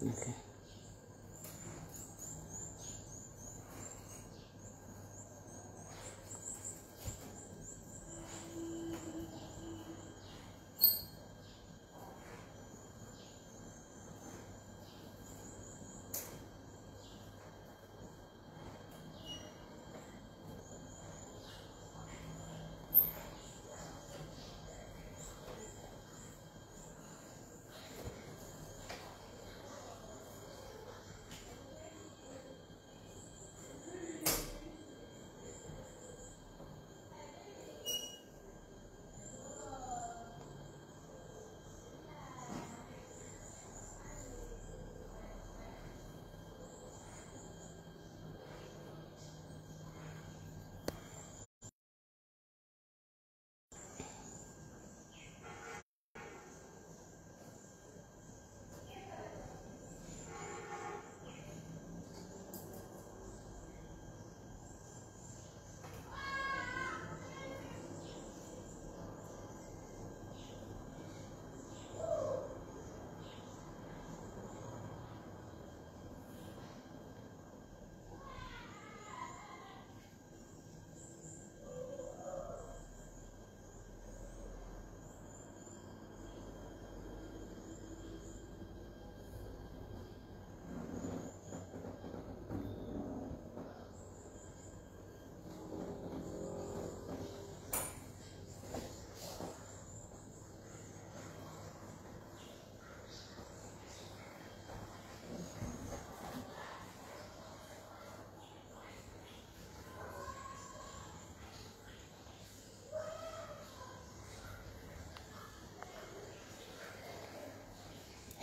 Okay.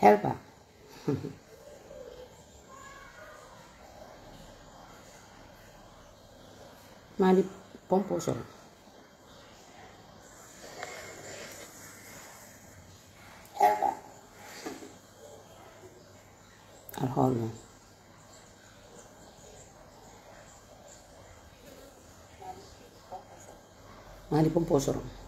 Helper. Mali pompo solo. Helper. Alhol. Mali pompo solo.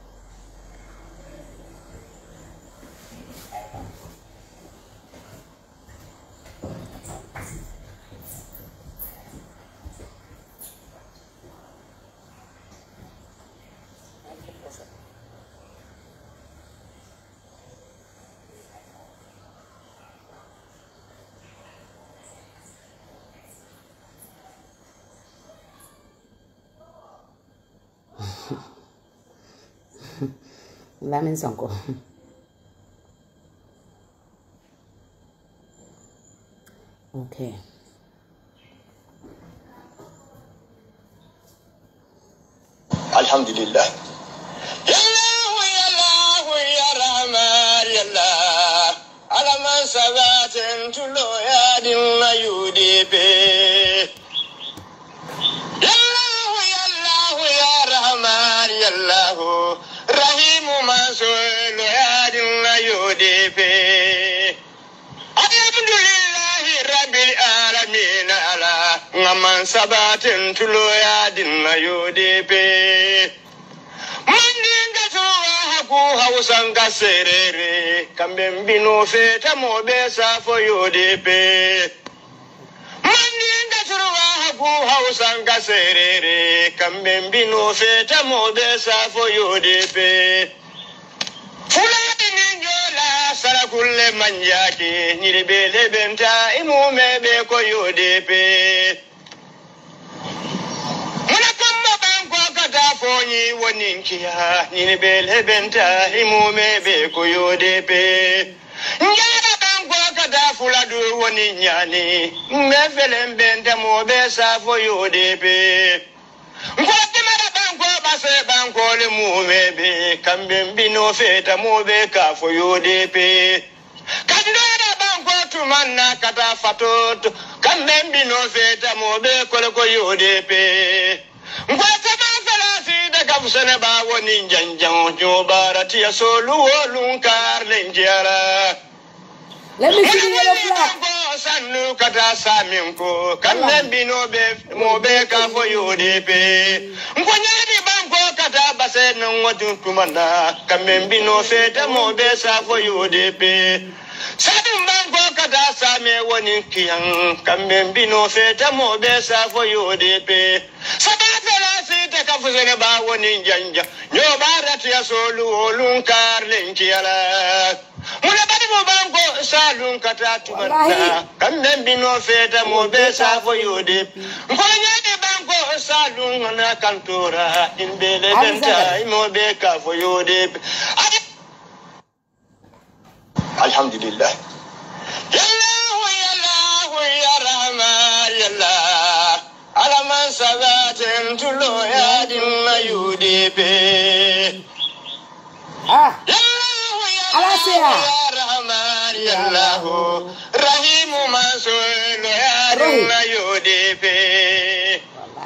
Lamin Sonko. Okay. Alhamdulillah. Yallahu yallahu ya rahman yallah. Alaman sabatin tulo ya dinna yudibe. Yallahu yallahu ya rahman yallahu. Rahimu masul ya dinna yudibe. Alhamdulillahi rabbil alamin ala ngaman sabatin tulo ya dinna yudibe. Mandinga tuwa haku hausanga serere kambembino feta mobesa fo yudibe. Mandinga tuwa haku hausanga serere kambembino feta mobesa fo yudibe. Fulani ninjola sara kulle manjaki niribele benta imumebe ko yudibe. Munakamba banko kata fonyi woninkia niribele benta imumebe ko yudibe. Njara banko kata fuladu woninyani mefele mbenta mobesa fo yudibe. Base banko le mumebe kambembino feta mobe ka fo yudibe. Kadira banko tumanna kata fatoto kambembino feta mobe kole ko yudibe. Ngwata banfala si de gafsene ba woni janjan jobarati ya solu wolunkar lenjara. Let me see the yellow flag. Sanu kata saminko kambembino be mobe ka fo yudibe. Ngonyani banko kata base nwotu tumana kambembino feta mobe sa fo yudibe. Sadu banko kata kata same woni kiyan kambe bino feta mo be sa fo UDP sabata la sita ka fuzene ba woni janja nyo barat ya solu olun kar lenkiala muna badi mo banko salun kata tumanta kambe bino feta mo be sa fo UDP ko nyane banko salun na kantora imbele denta mo be ka fo UDP alhamdulillah yallahu yallahu ya rahman yallah alaman sabatin tulo ya dinna UDP yallahu yallahu ya rahman yallahu rahimu masul ya dinna UDP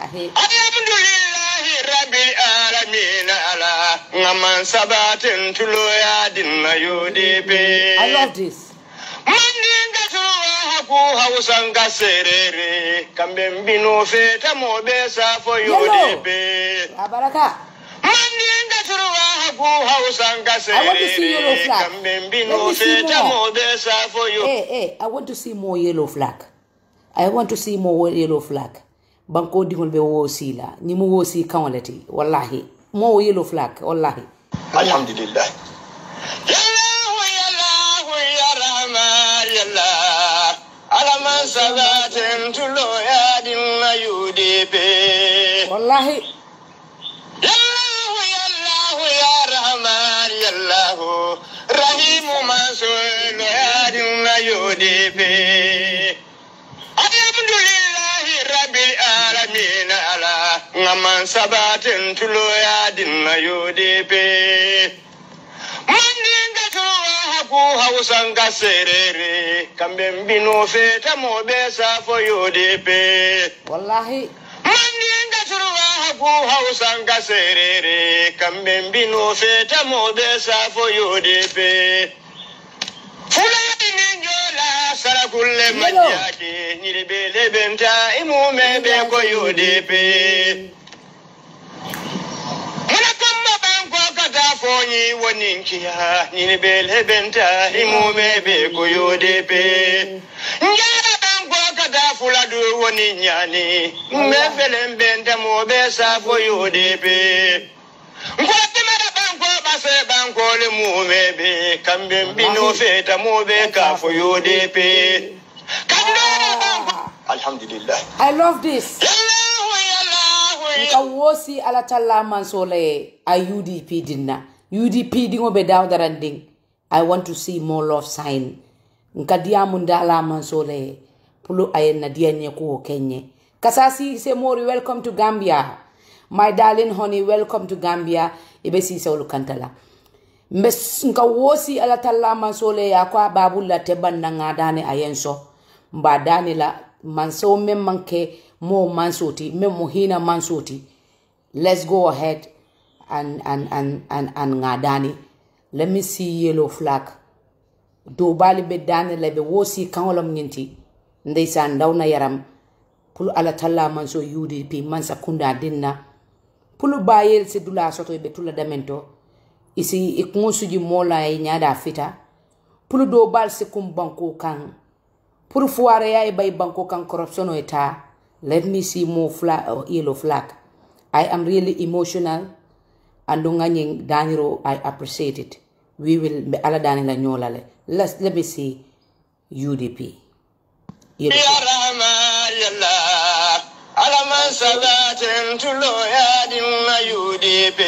alhamdulillahi rabbil alamin ala ngaman sabatin tulo ya dinna UDP I love this. Mandinga tuwa haku hausanga serere kambe mbino feta mobesa for UDP Abaraka. Mandinga tuwa haku hausanga serere kambe mbino feta mobesa for UDP Hey, I want to see more yellow flag. I want to see more yellow flag. Banko dingol be wo sila ni mo wo si kawleti wallahi more yellow flag wallahi alhamdulillah yallahu yallahu ya rahman yallah alaman sabatin tulo ya dinna UDP wallahi yallahu yallahu ya rahman yallahu rahimu masul ya dinna UDP alhamdulillahi rabbil alamin ala ngaman sabatin tulo ya dinna UDP mandinga tuwa haku hausanga serere kambe mbino feta mobesa for UDP wallahi mandinga tuwa haku hausanga serere kambe mbino feta mobesa for UDP fulani ninjola sara kulle manjaki nyiribele benta imume be ko UDP muna kamba banko kata fonyi woninkiya nyiribele benta imume be ko UDP njara banko kata fuladu woninyani mbefele benta mo be sa fo UDP ngwate mara banko base banko le mumebe kambe mbino feta mobe ka fo UDP kandora banko alhamdulillah I love this yallahu yallahu ka wosi ala talla mansole a UDP dinna UDP dingo be dawdaranding I want to see more love sign nka diamu ndala mansole pulu ayenna dianye ko kenye kasasi se mori welcome to Gambia my darling honey welcome to Gambia ibesi sawlu kantala mbes nka wosi ala talla mansole ya kwa babulla tebanna ngadane ayenso mbadani la manso memmanke mo mansoti memo hina mansoti let's go ahead and ngadani let me see yellow flag do bali be dane lebe wosi kanolom nyinti ndeysan dawna yaram pulu ala talla manso UDP mansa kunda dinna pulu bayel se dula soto be tula damento isi ikunsuji mola e nyada fita pulu do bal se kum banko kan pulu fuare ya e bay banko kan corruption eta let me see more yellow flag I am really emotional and nganyeng daniro I appreciate it we will be ala danila nyolale let me see UDP ya rahman yallah alaman sabatin tulo ya dinna UDP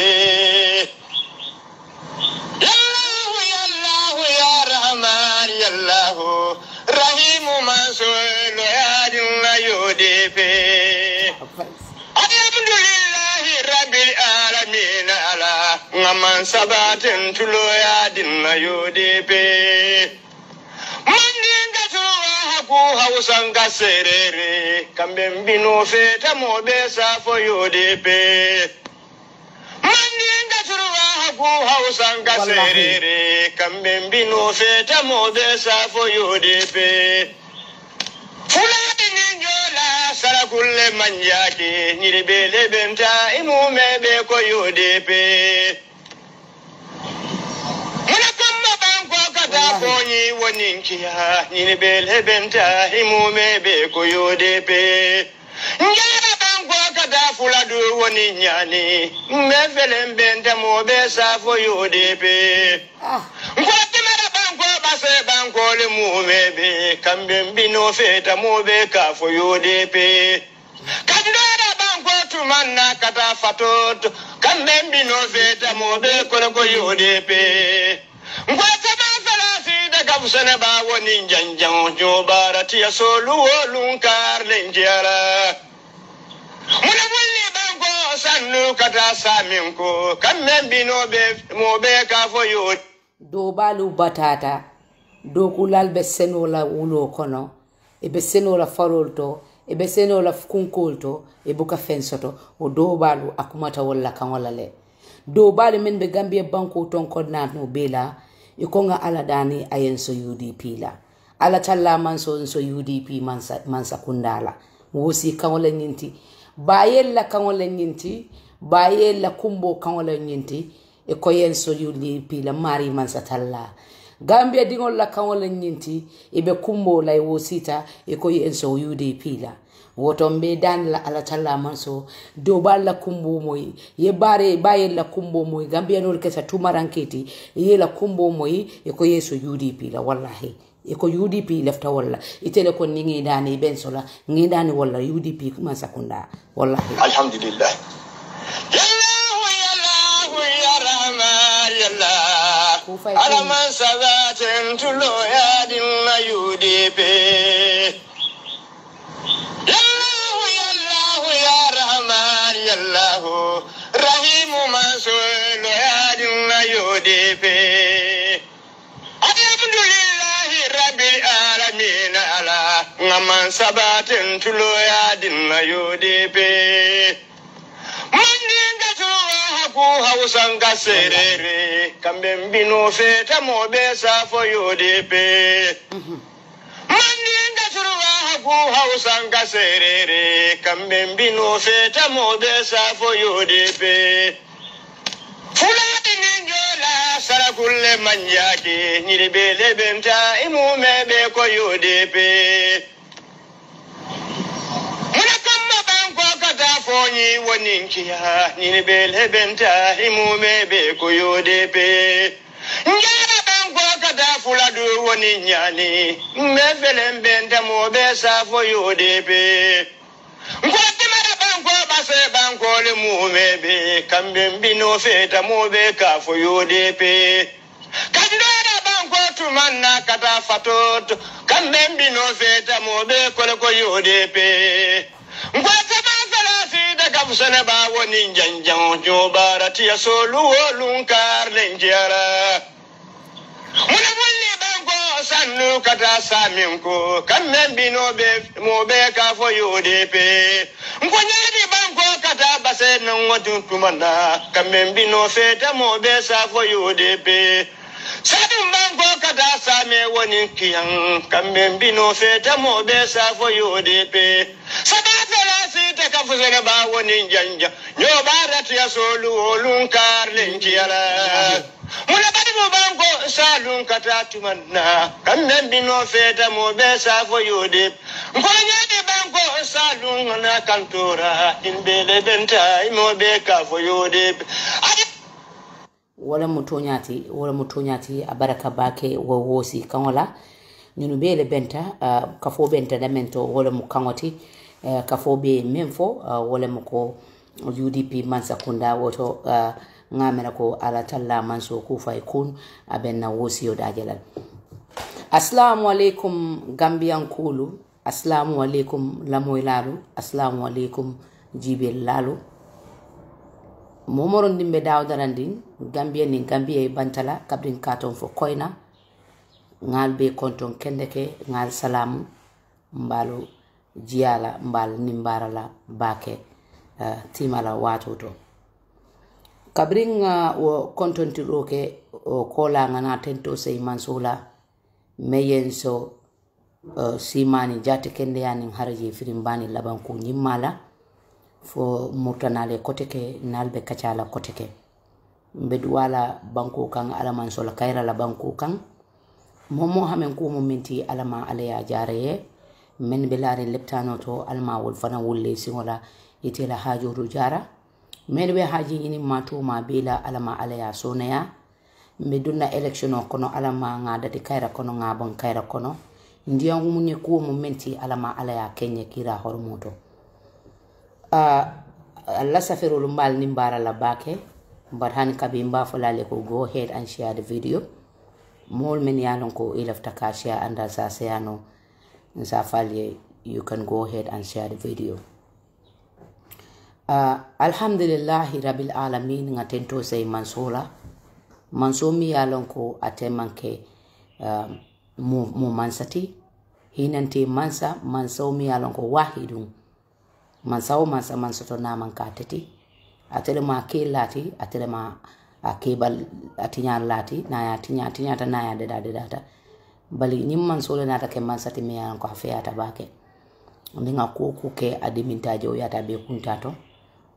yallahu yallahu ya rahman yallahu rahimu masul ya dinna UDP alhamdulillahi rabbil alamin ala ngaman sabatin tulo ya dinna UDP mandinga tuwa haku hausanga serere kambe mbino feta mobesa for UDP mandinga tuwa haku hausanga serere kambe mbino feta mobesa for UDP fulani ninjola sara kulle manjaki nyiribele benta imume be ko UDP muna kamba banko kata fonyi woninkiya ni bele benta himume be ko UDP ngara banko kada fuladu woni nyani me velen benta mo be sa fo UDP ngoti mera banko base banko le mume be kambe mbino feta mo be ka fo UDP kadora banko tumanna kata fatot kambe mbino feta mo be ko UDP ngoti Kabusana ba woni janjan jo barati ya solu lunkar lenjara muna bulli banko sannu kata saminko kamen binobe mobe ka foyo do balu batata do kulal be senola wulo kono e be senola farolto e be senola kunkolto e buka fensoto o do balu akumata wala kan wala le do balu men be Gambia banko ton kodnat no bela ikonga ala dani ayenso UDP la ala talla manso UDP mansa kundala wosi kangola nyinti bayella kangola nyinti bayella kumbo kangola nyinti e koyenso UDP la mari mansa talla Gambia dingol la kangola nyinti e be kumbo la wosita e koyenso UDP la wotombe dan la ala talla manso do balla kumbo moy ye bare baye la kumbo moy Gambia no kesa tumaranketi ye la kumbo moy e ko yeso UDP la wallahi e ko UDP lefta walla itele ko ningi dani bensola ngi dani walla UDP kuma sakunda wallahi alhamdulillah yallahu ya rahman yallah ala man sabatin tulo ya dinna UDP Allahu Rahimu Mansur Yadina UDP Alhamdulillahi Rabbil Alamin ala ngaman sabatin tulo Yadina UDP Mandinga tuwa haku hausanga serere kambe mbino feta mobesa for UDP Hausanga serere kambe mbino feta mobesa for UDP Fulani ninjola sarakulle manjaki nilibele benta imumebe ko UDP Munakama banko kata fonyi woninkiya nilibele benta imumebe ko UDP fuladu woni nyani mevelen benta mo be sa fo UDP ngoti mara banko base banko le mumebe kambe mbino feta mo be ka fo UDP kadora banko tumanna kata fatot kambe mbino feta mo be ko UDP ngoti basala si daga busana ba woni janjan jo barati ya solu lunkar lenjara muna bulli banko sannu kata saminko kamen binobe mobe ka fo UDP nkonyadi banko kata base nan wadun tumana kamen bino feta mobe sa fo UDP sadum banko kata same woni kiyan kamen bino feta mobe sa fo UDP sabata la sita ka fuzena ba woni janja nyobarati ya solu olunkar lenkiala muna badi mo banko salun katatu manna kamben bino feta mo be sa fo UDP ngonyadi banko salun na kantora inbele benta mo be ka fo UDP wala mutonyati abaraka bake wowosi kangola nyunu bele benta kafo benta damento wala mukangoti kafo be memfo wala muko UDP mansa kunda woto ngamena ko ala talla manso ku fay kun abenna wosiyo dajelal assalamu alaikum Gambian kulu assalamu alaikum lamoylalu assalamu alaikum jibel lalu momoron dimbe dawdarandin Gambia ni Gambia bantala kabrin katon fo koyna ngal be konton kendeke ngal salam mbalu jiala mbal nimbarala bake timala watoto kabring wo kontonti roke o kola ngana tento sey mansula meyenso simani jate kende yani haraji firimbani laban ko nyimmala fo murtanale koteke nalbe kacala koteke bedwala banko kan ala mansola kayra la banko kan momo hamen ko momenti alama alaya jaraye men belare leptano to alma wol fana wolle singola itela hajoru jara men be haji ini mato ma bela alama alaya sonaya meduna election kono alama ngada de kaira kono ngabon kaira kono ndiyangu munye ko momenti alama alaya kenye kira hormoto Allah safiru mbal nimbara la bake but han kabi mba folale ko go ahead and share the video mol men yalon ko ilafta ka share anda sa sayano sa falye you can go ahead and share the video alhamdulillah rabbil alamin ngatento say mansomi yalon ko atemanke mo mansati hinanti mansomi yalon ko wahidun mansato naman katati atelema ke lati atelema akebal atinya lati na atinya ta na de data bali nyim mansole nata ke mansati me yan ko afiyata bake ndinga ko ke adimintaje o yata be kuntato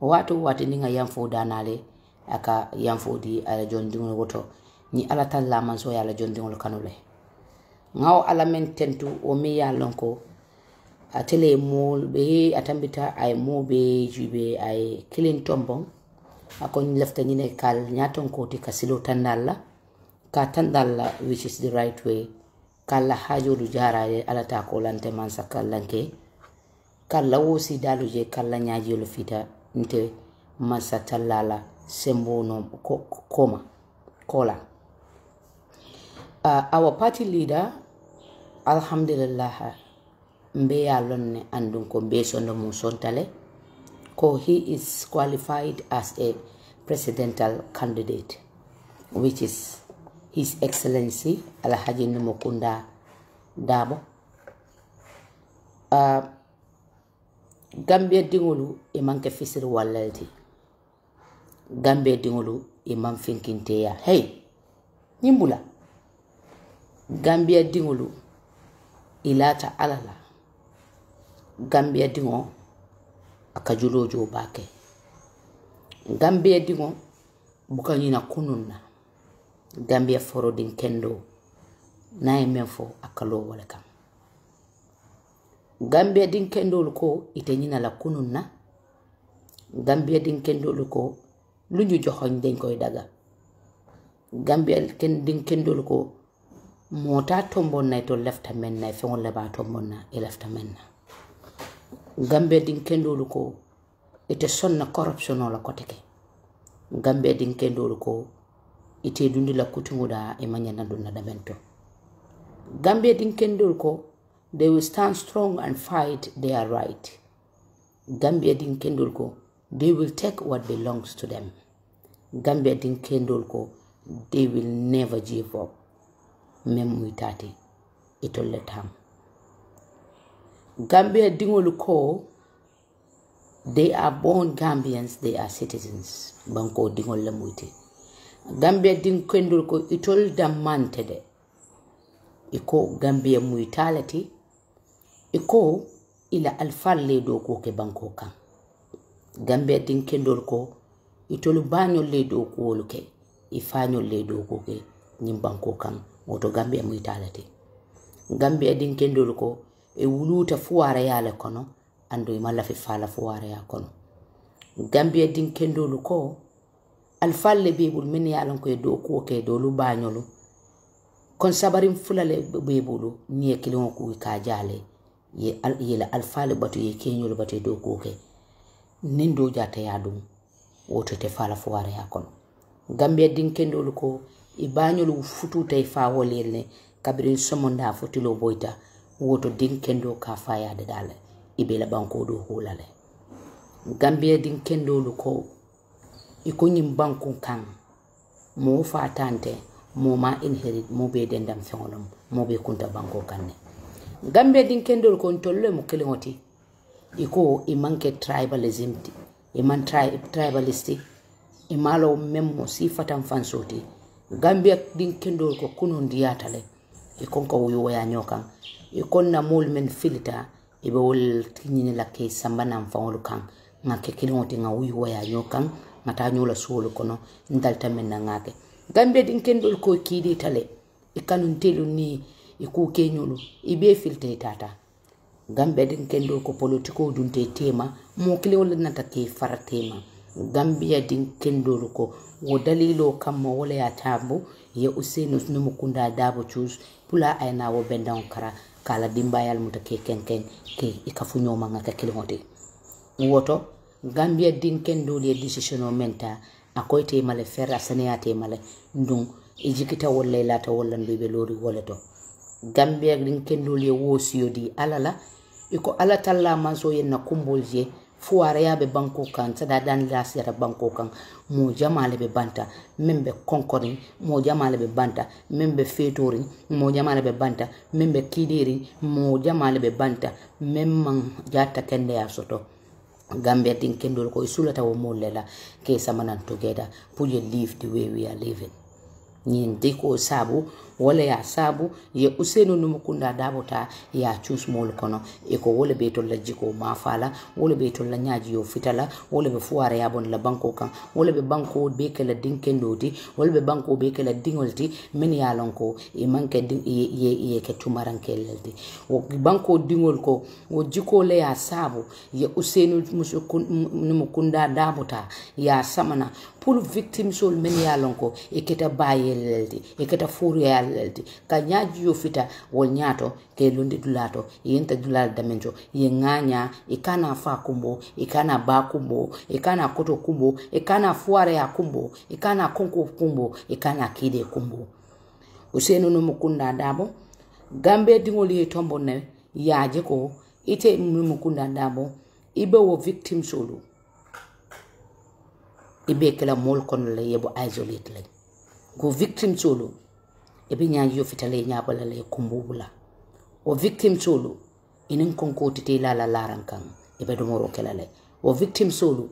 wati ninga yamfo danale aka yamfo di ala jondingo woto ni ala talla manso yala jondingo kanule ngaw ala men tentu o mi yalon ko atele mol be atambita ay mobe jube ay kilin tombon akon lefta nyine kal nyaton ko ti kasilo tandalla ka tandalla which is the right way kala hajodu jara ala ta ko lante man sakallanke kala wosi dalu je kala nyaaji lo fita nte masa tallala sembono kola our party leader alhamdulillah mbe yalon andun ko be sondo mu sontale ko he is qualified as a presidential candidate which is His Excellency Alhaji Numukunda Dabo Gambia dingolu imanke fisir walalti Gambia dingolu imam finkinteya hey nimbula Gambia dingolu ilata alala Gambia dingo akajulojo bake Gambia dingo bukanyina kununna Gambia foro din kendo na menfo akalo wala kam Gambia din kendo ko itenyina la kununna Gambia din kendo ko luñu joxoñ dañ koy daga Gambia din kendo ko mota tombon nay to lefta men nay fe wala ba tombon na e lefta men na Gambia din kendolu ko ite sonna corruption la koteke Gambia din kendolu ko ite dundi la kutunguda e manyana dunna damento Gambia din kendolu ko they will stand strong and fight their right Gambia din kendolu ko they will take what belongs to them Gambia din kendolu ko they will never give up même muitati itolle tam Gambia dingolu ko they are born Gambians they are citizens banko dingol la muiti Gambia ding kendul ko itol damante de iko Gambia muitalati iko ila alfalle do ko ke banko kan Gambia ding kendul ko itol bañol le do ko luke ifañol le do ko ke nyim banko kan woto Gambia muitalati Gambia ding kendul ko e wuluta fuwara yale kono ando imala fi fala fuwara ya kono Gambia din kendolu ko alfalle bebul min yalan ko do ko ke do lu bañolu kon sabarim fulale bebulu ni kilon ko ka jale ye la alfalle batu ye kenyolu batu do ko ke nindo jata yadum woto te fala fuwara ya kono Gambia din kendolu ko e bañolu futu tay fa wolele kabirin somonda futilo boyta woto din kendo ka faya de dale ibela banko do hulale Gambia din kendo luko iko nyim banko kan mo fatante mo ma inherit mo be dendam fengolom mo be kunta banko kanne Gambia din kendo luko ntolle mo kelingoti iko imanke tribalism iman tribalisti imalo memmo sifatan fansoti Gambia din kendo luko kuno ndiyatale iko ko wuyo ya nyokan ikon na mol men filita ibe wol tinyine la ke sambana mfawolu kan ngake kilingoti nga wuyu waya nyokan ngata nyola solo kono ndalta men na ngake Gambia din kendol ko kidi tale ikanun telu ni iku kenyulu ibe filte tata Gambia din kendo ko politiko dunte tema mo kile wala nata ke far tema Gambia din kendo ko wo dalilo kam wala ya tabu ye Ousainou Numukunda Dabo choose pula ayna wo bendan kara kala dimbayal muta ke kenken ke ikafu nyoma ngaka kile hote woto Gambia din kendo le decision o menta akoyte male ferra saniyate male ndung ijikita wala lata wala bebe lori wala to Gambia din kendo le wosiyo di alala iko ala talla manso yenna kumbolje fuwara yabe banko kan sada dan lasira banko kan mo jamale be banta membe konkorin mo jamale be banta membe fetorin mo jamale be banta membe kidiri mo jamale be banta memman jata kende ya soto Gambia tin kendol ko isulata wo molela ke samanan together pour you live the way we are living nyin diko sabu wala ya sabu ye Ousainou Numukunda Dabo ta ya choose mol kono e ko wala be to la jiko mafala wala be to la nyaaji yo fitala wala be fuare ya bon la banko kan wala be banko be kala dinkendoti wala be banko be kala dingolti men ya lonko e manke ye ke tumaran kelelti wo banko dingol ko wo jiko le ya sabu ye Ousainou Numukunda Dabo ta ya samana pour victime sol men ya lonko e keta bayelelti e keta furu ya lelti ka nyaaji yo fita wol nyaato ke lundi dulato yenta dulal damenjo ye nganya ikana fa kumbo ikana ba kumbo ikana koto kumbo ikana fuare ya kumbo ikana konko kumbo ikana kide kumbo Ousainou Numukunda Dabo Gambia dingoli tombo ne yaaje ko ite Numukunda Dabo ibe wo victim solo ibe kala mol kono le yebo isolate le go victim solo ebe nyaaji yo fitale nyaabala le kumbubula o victim solo inin konko tite lala larankan ebe domoro kelale o victim solo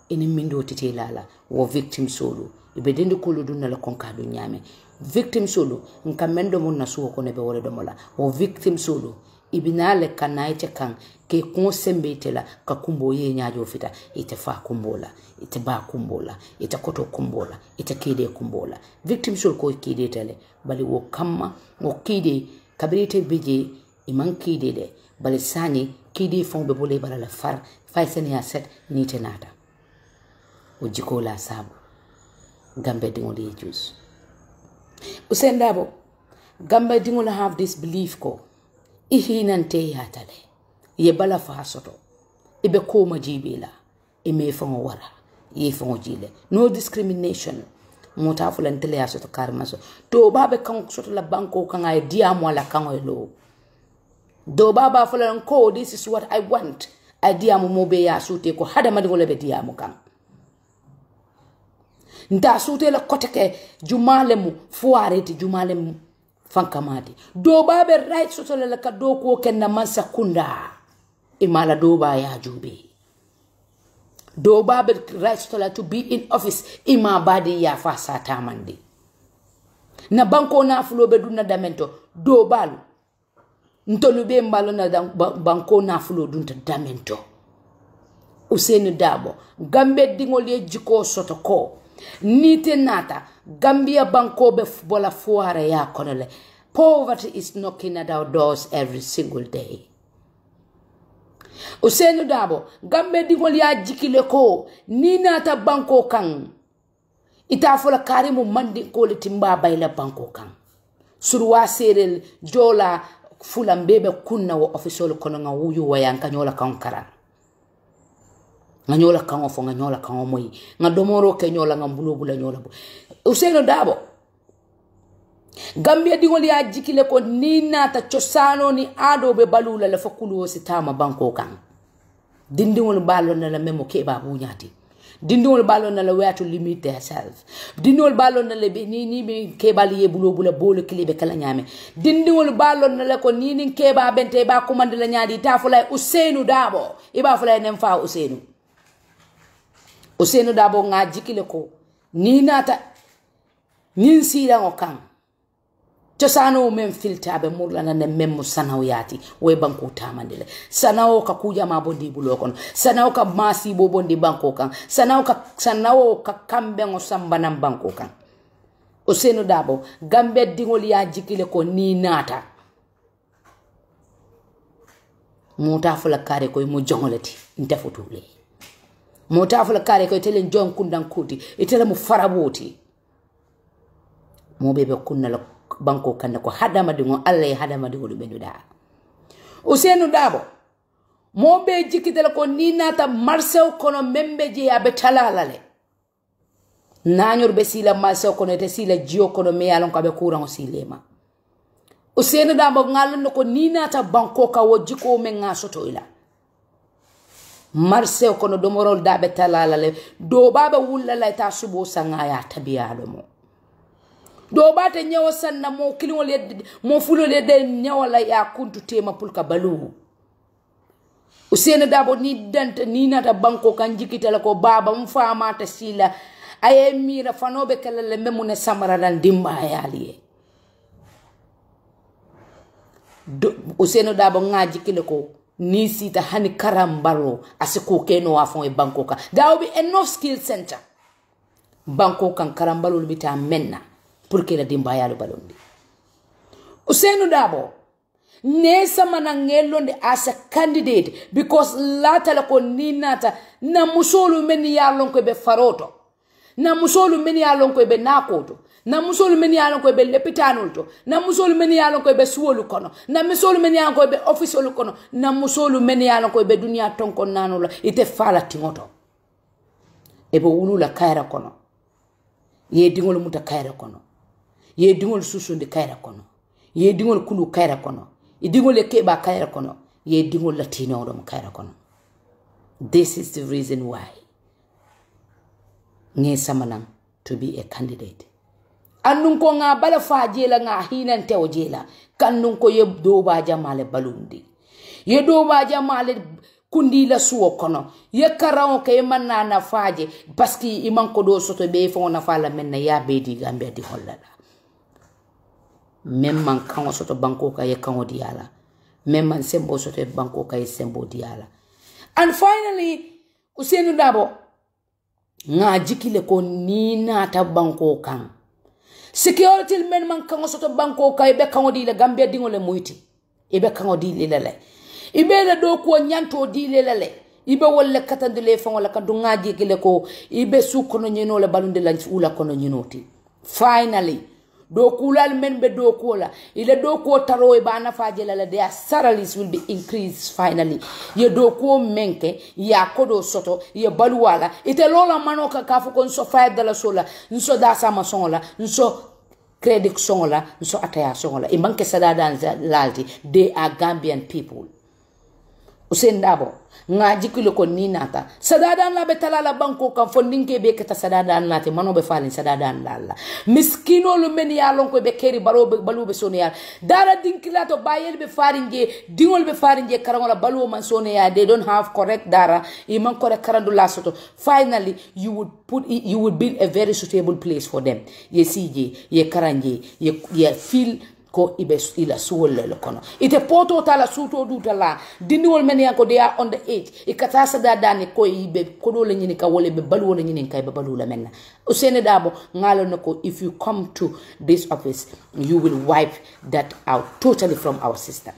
inin mindo tite lala o victim solo ibe dendi kulu dunna la konka du nyame victim solo nka mendo mon na suwo ko ne be wole domola o victim solo ibinale kanaiche kan ke konsembetela ka kumbo ye nyaajo fita ite fa kumbola ite ba kumbola ite koto kumbola ite kide kumbola victim solo ko kide tele bali wo kamma wo kide kabirite beje iman kide de bali sani kide fon be bole bala la far fay sen ya set ni tenata o jiko la sabu Gambia dingol ye juice Ousainou Dabo Gambia dingol have this belief ko ihinante yatale ye bala fa soto ibe ko majibila ime fango wara ye fango jile no discrimination mota fulan tele ya soto karmaso to babe kan soto la banko kan ay diamo la kan lo do baba fulan ko this is what I want ay diamo mobe ya sute ko hada madigole be diamo kan nda sute la koteke jumalemu fuareti jumalemu fankamati do babe right soto la ka do ko kenna mansa kunda imala do ba ya jube do babe right soto la to be in office ima badi ya fa sata mandi na banko na fulo be dunna damento do balu ntolu be mbalo na banko na fulo dunta damento Ousainou Dabo Gambia dingol ye jiko soto ko nite nata Gambia banko be bola fuare ya konole poverty is knocking at our doors every single day Ousainou Dabo Gambia dingol ya jikile ko ni nata banko kan ita fola karimu mandi ko le timba bayla banko kan surwa serel jola fula mbebe kunna wo official kono nga wuyu wayanka nyola kankara nga nyola kango fo nga nyola kango moyi nga domoro ke nyola nga mbulobula nyola bu Ousainou Dabo Gambia dingol ya jikile ko nina ta chosano ni ado be balula la fakulu sitama banko kan dindingol balon na la memo ke babu nyati dindingol balon na la where to limit themselves dindingol balon na le be ni be ke bali ye bulobula bolo klibe kala nyame dindingol balon na la ko ni ke ba bente ba ko mandela nyaadi ta fulay Ousainou Dabo iba fulay nem fa Ousainou Dabo nga jikile ko ni nata nin sira ngokan chosano men filta be murlana ne memmo sanaw yati we banko tamandele sanaw ka kuja mabondi bulokon sanaw ka masi bobondi banko kan sanaw ka kambe ngo sambana banko kan Ousainou Dabo Gambia dingol ya jikile ko ni nata mota fula kare ko mo jongolati nte fotule mota fula kare ko tele jon kundan kuti itele mu faraboti mo bebe kunna la banko kanda ko hadama dingo Allah ya hadama dingo do bendu da Ousainou Darboe mo be jikitele ko ni nata marsew kono membe je abe talalale nanyor be sila marsew kono te sila jio kono me yalon ko be kuran silema Ousainou Darboe ngalon ko ni nata banko ka wo jiko men ngasoto ila marsew kono do morol da be talalale do baba wullala ta subo sanga ya tabiya do mo do bata nyawo sanna mo kilimo le mo fulo le de nyawala ya kuntu tema pulka balu Ousainou Darboe ni dante ni nata banko kan jikitala ko baba mfama ta sila aye mira fanobe kala le memune samara dan dimba yali Ousainou Darboe ngaji kile ko ni sita hani karambaro asiko keno wafon e banko ka there will be enough skill center banko kan karambalo bita menna pour que la dimba yalo balondi Ousainou Darboe ne samana ngelonde as a candidate because latala ko ninata na musolu men yalon ko be faroto na musolu men yalon ko be nakoto na musolu men yalon ko be lepitanol to na musolu men yalon ko be suwolu kono na musolu men yalon ko be official kono na musolu men yalon ko be dunia tonko nanola ite fala tingoto e bo wulula kayra kono ye dingol muta kayra kono ye dingol susundi kayra kono ye dingol kulu kayra kono idingol keba kayra kono ye dingol latino dum kayra kono this is the reason why nge samanan to be a candidate annun ko nga bala fajela nga hinan tew jela kannun ko ye do ba jamale balundi ye do ba jamale kundi la suwo kono ye karawo kay manana faje parce que iman ko do soto be fo na fala men ya be di Gambia di hollala même man kango soto banko ka ye kango diala même man sembo soto banko ka ye sembo diala and finally Ousainou Darboe nga jikile ko ni nata banko kan security men man kango soto banko ka be kango di la Gambia dingole muyti ibe kango di lele ibe la do ko nyanto di lele ibe wolle katandele fon wala kan do nga jikile ko ibe su kono nyino le balunde la ula kono nyinoti finally do kulal men be do kola ile do ko taro e bana fajela la their salaries will be increased finally ye do ko menke ya kodo soto ye baluwala ite lola manoka kafu kon so $5 sola nso da sama songola nso credit songola nso ataya songola e manke sadada lalti they are Gambian people Ousainou Darboe nga jikilo ko ni nata sadada la betala la banko kan fondinke be kata sadada nati mano be falin sadada la miskino lu men ya lon ko be keri balu be sonia dara dinkilato bayel be farinje dingol be farinje karangola balu man sonia they don't have correct dara iman correct karandu la soto finally you would build a very suitable place for them ye sije ye karanje ye feel ko ibe ila suwole le kono ite poto tala suto duta la dindiwol men yanko they are on the age ikata sada dani ko ibe ko do le nyini ka wole be balu wole nyini kay be balu la menna Ousainou Darboe ngalo nako if you come to this office you will wipe that out totally from our system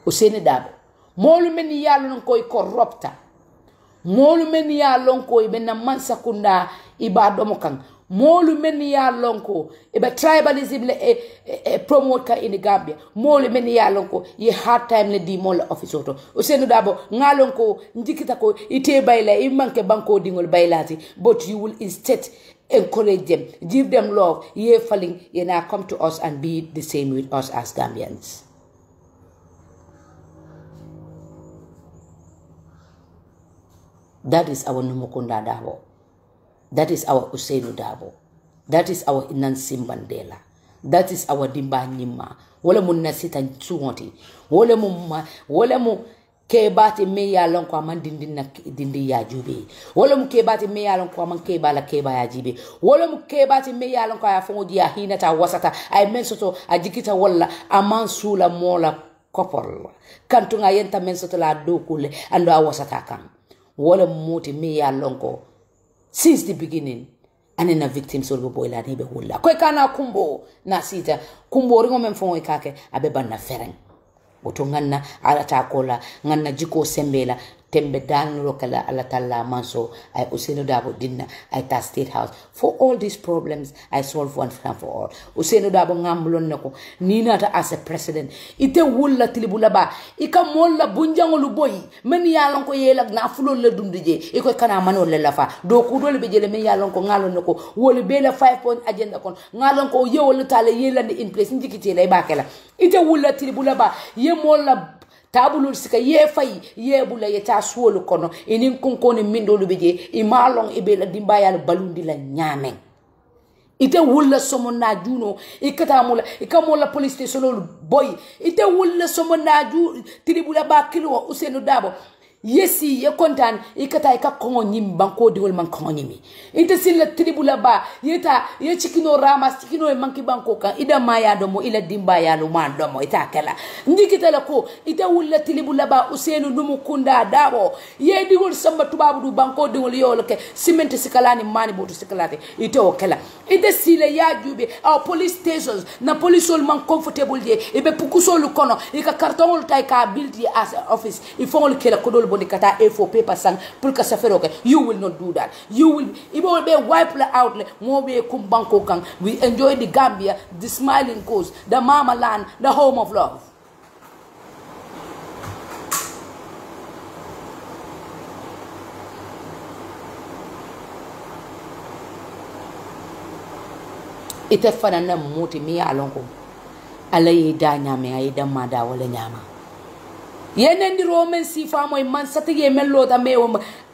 Ousainou Darboe molu men yalo ko corrupta molu men yalo ko ibe na mansa kunda ibado mo kan molu men ya lonko e be tribalism le promote ka in Gambia molu men ya lonko ye hard time le di mol office auto Ousainou Darboe ngalonko njikita ko ite bayla e manke banko dingol baylati but you will instead encourage them give them love ye falling ye na come to us and be the same with us as Gambians that is our Numukunda Darboe. That is our Ousainou Darboe. That is our Nancy Mandela. That is our Dimba Nyima. Wole mu nasita nsuwonti. Wole mu kebati me ya lon kwa man dindi ya jube. Wole mu kebati me ya lon kwa man keba ya jibe. Wole mu kebati me ya lon kwa ya fongo ya hinata wasata. Ay mensoto ajikita wala aman sula mola kopol. Kantunga yenta mensoto la dokule ando a wasata kan. Wole muti me ya lon ko since the beginning anena victim solbo boyla ni be hulla ko kana kumbo na sita kumbo ringo men fon kake abe banna fereng woto ganna alata kola ganna jiko sembela tembe danlo kala Allah Ta'ala manso I Ousainou Darboe dinna I ta State House for all these problems I solve one time for all Ousainou Darboe ngamblon nako ninata as a president ite wulla tilibula ba ika molla bunjangolu boy men yalon ko yelak na fulol la dundije iko kana manol la fa do ku dole be jele men yalon ko ngalon nako woli be la 5 point agenda kon ngalon ko yewol tale yelande in place njikiti lay bakela ite wulla tilibula ba ye molla tabulul sika ye fay ye bula ye ta suwolu kono inin kunkoni mindolu beje imalong ibela dimbayal balundi la nyamen ite wulla somo na juno ikamola police station boy ite wulla somo na ju tribula ba kilo Ousainou Darboe yesi ye kontan ikata ika kongo nyim banko diwol man kongo nyimi ite silla tribula ba yeta ye chikino ramas chikino e manki banko kan ida maya domo ila dimba ya lo man domo ita kala ndikita la ko ite wulla tribula ba Ousainou Numukunda Darboe ye diwol samba tubabu du banko diwol yolke cement sikalani mani botu sikalate ite o kala ite sila ya jube aw police stations na police ol man comfortable je ibe pukusolu kono ika kartongol tay ka build as office ifongol kala kodol boni kata A4 paper sang pour que ça fait okay you will not do that you will ibo be wipe out mo be kum banko kan we enjoy the Gambia the smiling coast the mama land the home of love ite fana na muti mi alonko alaye da nyame ay da mada wala nyama yenen di roman sifa moy man satige mello da me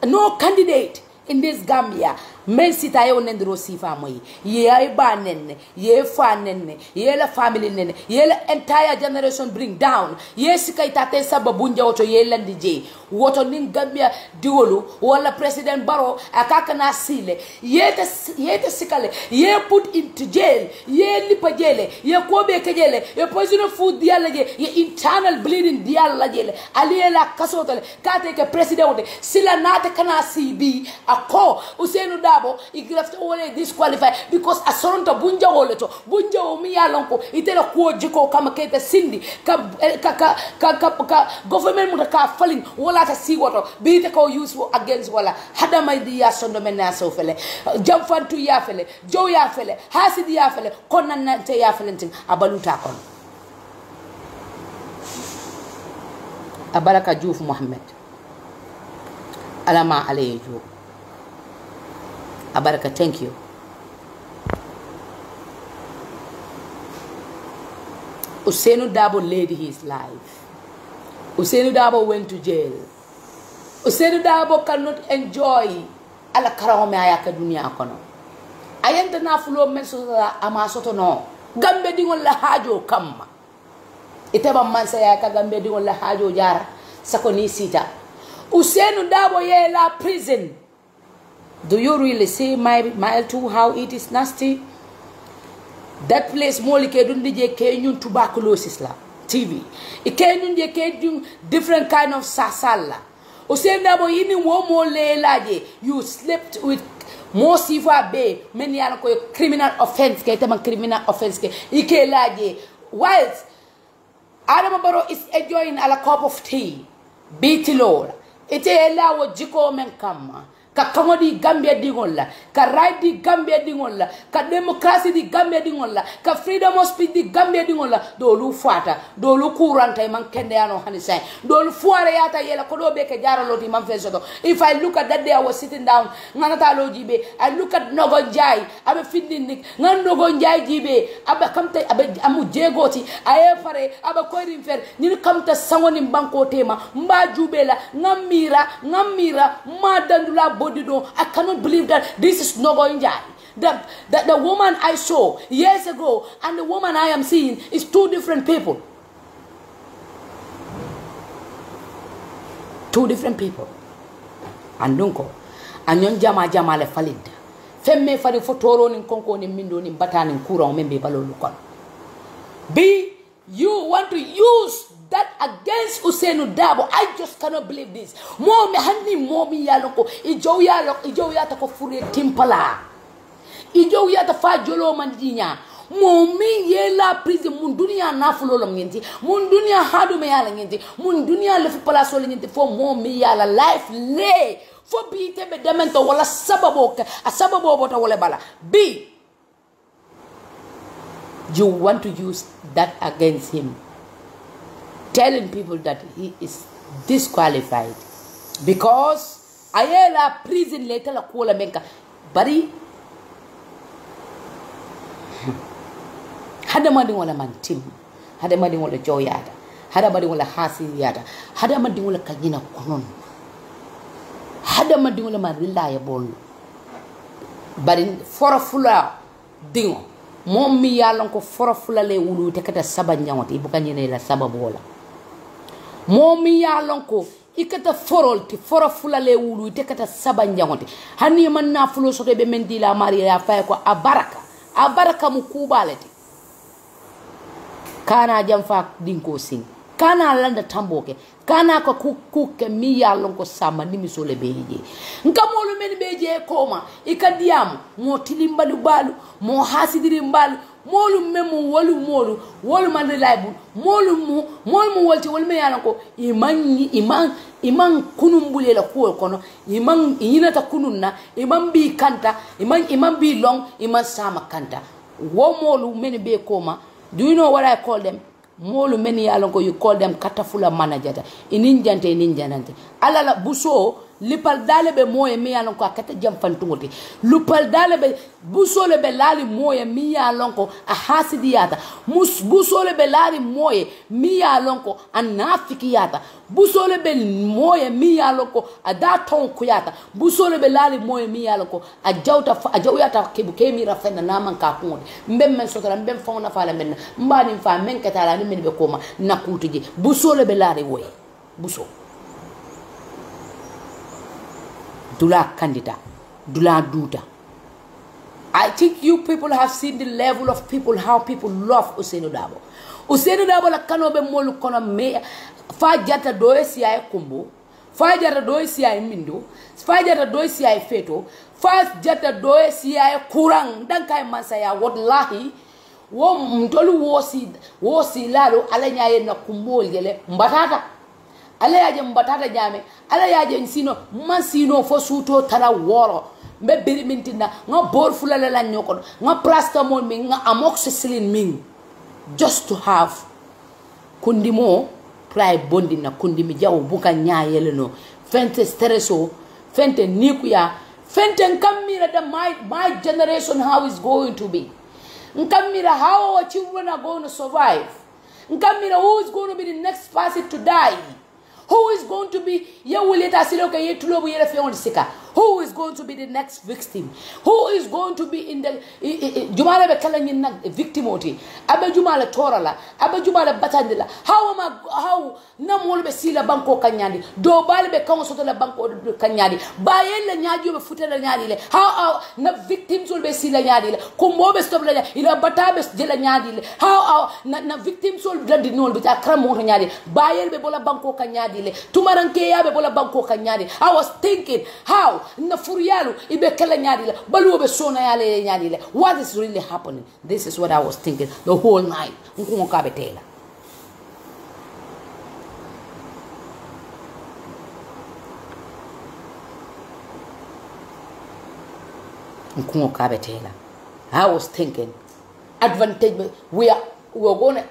no candidate in this Gambia men sita yo nendro sifa moy ye ay ba nenne ye fa nenne ye la family nenne ye la entire generation bring down ye sikay tate sababu njawoto ye landi je woto nin Gambia diwolu wala president Barrow akaka na sile yete sikale ye put into jail ye lipa jele ye kobe ke jele ye poison food diala je ye internal bleeding diala jele aliye la kasotale kate ke president sila nate kana CB ako Ousainou Darboe igrafte wole disqualify because asoronto bunja wole to bunja o mi yalonko itela ko jiko kama kete sindi ka government mu ka falling wala ta si woto be te ko useful against wala hada may di ya sondo mena so fele jam fantu ya fele jow ya fele hasidi ya fele konan na te ya felentin abaluta kon abaraka Diouf Mohammed alama alayhi Diouf abaraka thank you Ousainou Darboe led his life Ousainou Darboe went to jail Ousainou Darboe cannot enjoy ala karamo me ayaka dunia kono ayenta na fulo men so ama soto no gambe dingol la hajo kamma iteba mansa yaka gambe dingol la hajo jara sakoni sita Ousainou Darboe ye la prison. Do you really see mile 2 how it is nasty? That place moli ke dundi je ke ñun tuberculosis la TV. E ke ñun je ke different kind of sasala. Ousainou Darboe yini mo le laje you slept with mo sifa be men yana ko criminal offense ke tema criminal offense ke ike laje whilst Adama Barrow is enjoying a cup of tea bitilo ite la wo jiko men kama ka kamodi Gambia dingolla ka right di Gambia dingolla ka democracy di Gambia dingolla ka freedom of speech di Gambia dingolla do lu fata do lu kuranta man kende ano hanisai do lu fuare yata yela ko do be ke jaralo di man fesoto if I look at that day I was sitting down nganata lo jibe I look at Nogon Jai abe findin ngan Nogon Jai jibe abe kamte abe amu jegoti aye fare abe ko rimfer ni kamta sangoni banko tema mba jubela ngamira ma dandula I cannot believe that this is Nogon Jai. The woman I saw years ago and the woman I am seeing is two different people. Two different people. And dunko, anyon jama le falida. Femme fari fotoro ni konko ni mindo ni bata ni kura o membe balo lukon. B, you want to use that against Ousainou Darboe. I just cannot believe this. Mo me hani mo mi yaloko ijo ya tako fure timpala. Ijo ya ta fa jolo mandinya. momi yela prison mun dunia nafulo lam ngenti mun dunia hadu me yala ngenti mun dunia le fu place wala ngenti fo momi yala life le fo bi tebe demento wala sababo a sababo bota wala bala bi you want to use that against him, telling people that he is disqualified because ayela prison later la kola menka bari hada madi wala mantim hada madi wala joyada hada madi wala hasiyada hada madi wala kanyina konon hada madi wala ma reliable bari fora fula dingo mom mi yalon ko fora fula le wulu te kata sabanjawti ibuka nyene la sababu wala mom mi yalon ko ikata forol ti fora fula le wulu te kata sabanjawti hani man na fulo soto be mendi la mari ya fay ko abaraka mu kubalati kana jamfa dinko sing kana landa tamboke kana ko kuke mi yalon ko sama nimi sole beje nkamolu men beje koma ikadiam mo tilimbalu balu mo hasidiri mbalu molu memu wolu man reliable molu wolti wol me yalon ko iman kunumbule la ko kono iman yinata kununna iman bi kanta iman bi long iman sama kanta wo molu men be koma. Do you know what I call them? Molu many alongo you call them katafula manajata. Ininjante. Alala buso lipal dale be moye mi alongo akata jamfantungote. Lupal dale be buso le be lali moye mi alongo a hasidiyata. Buso le be lali moye mi alongo anafikiyata. Buso le be moye mi alongo a daton kuyata. Buso le be lali moye mi alongo a jawta kebukemi rafena naman kakungote. Mbem sotara mbem fauna fala menna. Mbani mfa men katala ni men be koma na kutuje. Buso le be lali woye. Buso. Dula candidate, Dula Duda. I think you people have seen the level of people, how people love Ousainou Darboe. Ousainou Darboe la kanobe molu kono me fa jata doye si ay kumbo, fa jata doye si ay mindo, fa jata doye si ay feto, fa jata doye si ay kurang dan kay mansaya wallahi wo mtolu wosi lalo ala nyaaye na kumbo gele mbatata. Ala yaje mbatata jame ala yaje nsino mansino fo suto tara woro mbe beri mintina nga bor fulala la nyoko nga paracetamol mi nga amoxicillin mi just to have kundimo pray bondi na kundimi jaw buka nyaayele no fente stresso fente nikuya fente nkamira da my generation how is going to be nkamira how our children are going to survive nkamira who is going to be the next person to die. Who is going to be who is going to be the next victim? Who is going to be in the Jumala Bekalan victim oti? Abe Jumala Torala, Abe Jumala Batandila. How Namol Besila Banco Kanyadi, do Balbe Council la Banco Kanyadi, Bayen Nyadi Futela Nyadile, how na victims will be Sila Nyadile, Kumbobe Stobla, Ila Batabes Jela Nyadile, how na victims will bloody null with a Cramo Nyadi, Bayen Bebola Banco Kanyadi. Tumaranke bola banko kanyadi. I was thinking how na furiyalu ibe kala nyadi balu be sona yale nyadi. What is really happening? This is what I was thinking the whole night. Nkungo kabetela. Nkungo kabetela. I was thinking advantage we are going to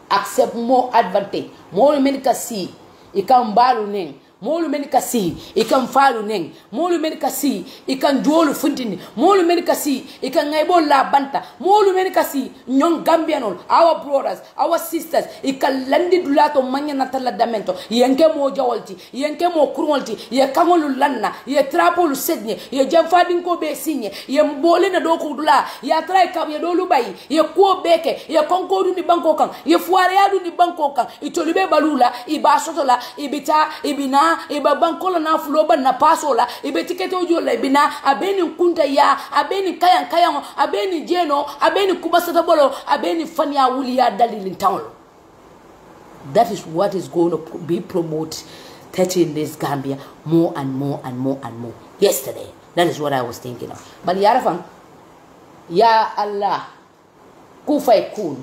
accept more advantage. More men see, it can balu neng. More men see, it can follow neng. More men see, it can dual funding. More men see, it can able la banta. More men see, young Gambian, our brothers, our sisters, it can lend it lato mania natala damento. Yenke mo jawalti, yenke mo cruelty, ye kamolu lana, ye trapol sedne, ye jamfadin ko be sinye, ye mbole na doko dula, ye try kam ye dolu bayi, ye ko beke, ye konkodu ni banko kan, ye fuareadu ni banko kan, itolibe balula, iba sotola, ibita, ibina, iba bankola na fuloba na pasola, ibe tikete ujola ibina, abeni kunta ya, abeni kayan, abeni jeno, abeni kubasata bolo, abeni fanya wuli ya dalili town. That is what is going to be promoted in this Gambia more and more and more and more. Yesterday, that is what I was thinking of. But Yarafan, Ya Allah, ku fay kun